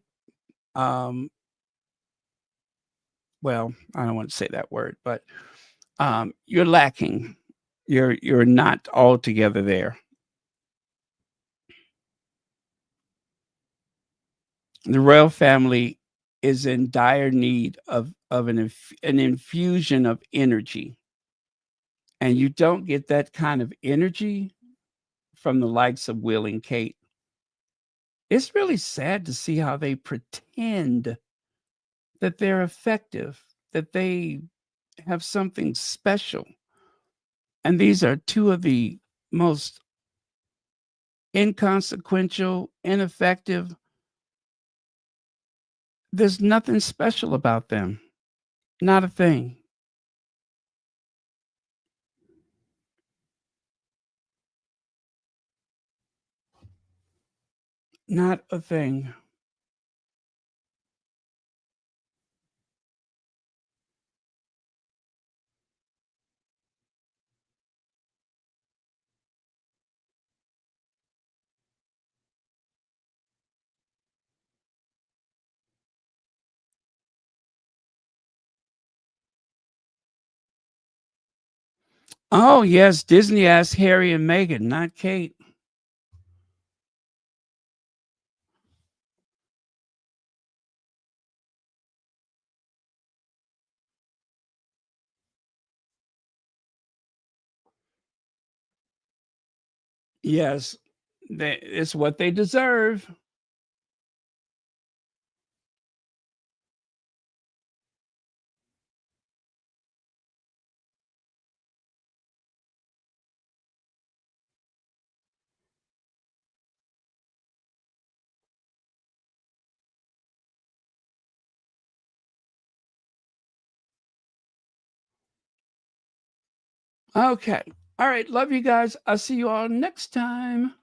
well, I don't want to say that word, but you're lacking. You're not altogether there. The royal family is in dire need of an infusion of energy. And you don't get that kind of energy from the likes of Will and Kate. It's really sad to see how they pretend that they're effective, that they have something special. And these are two of the most inconsequential, ineffective. There's nothing special about them. Not a thing. Not a thing. Oh, yes, Disney asked Harry and Meghan, not Kate. Yes, it's what they deserve. Okay. All right. Love you guys. I'll see you all next time.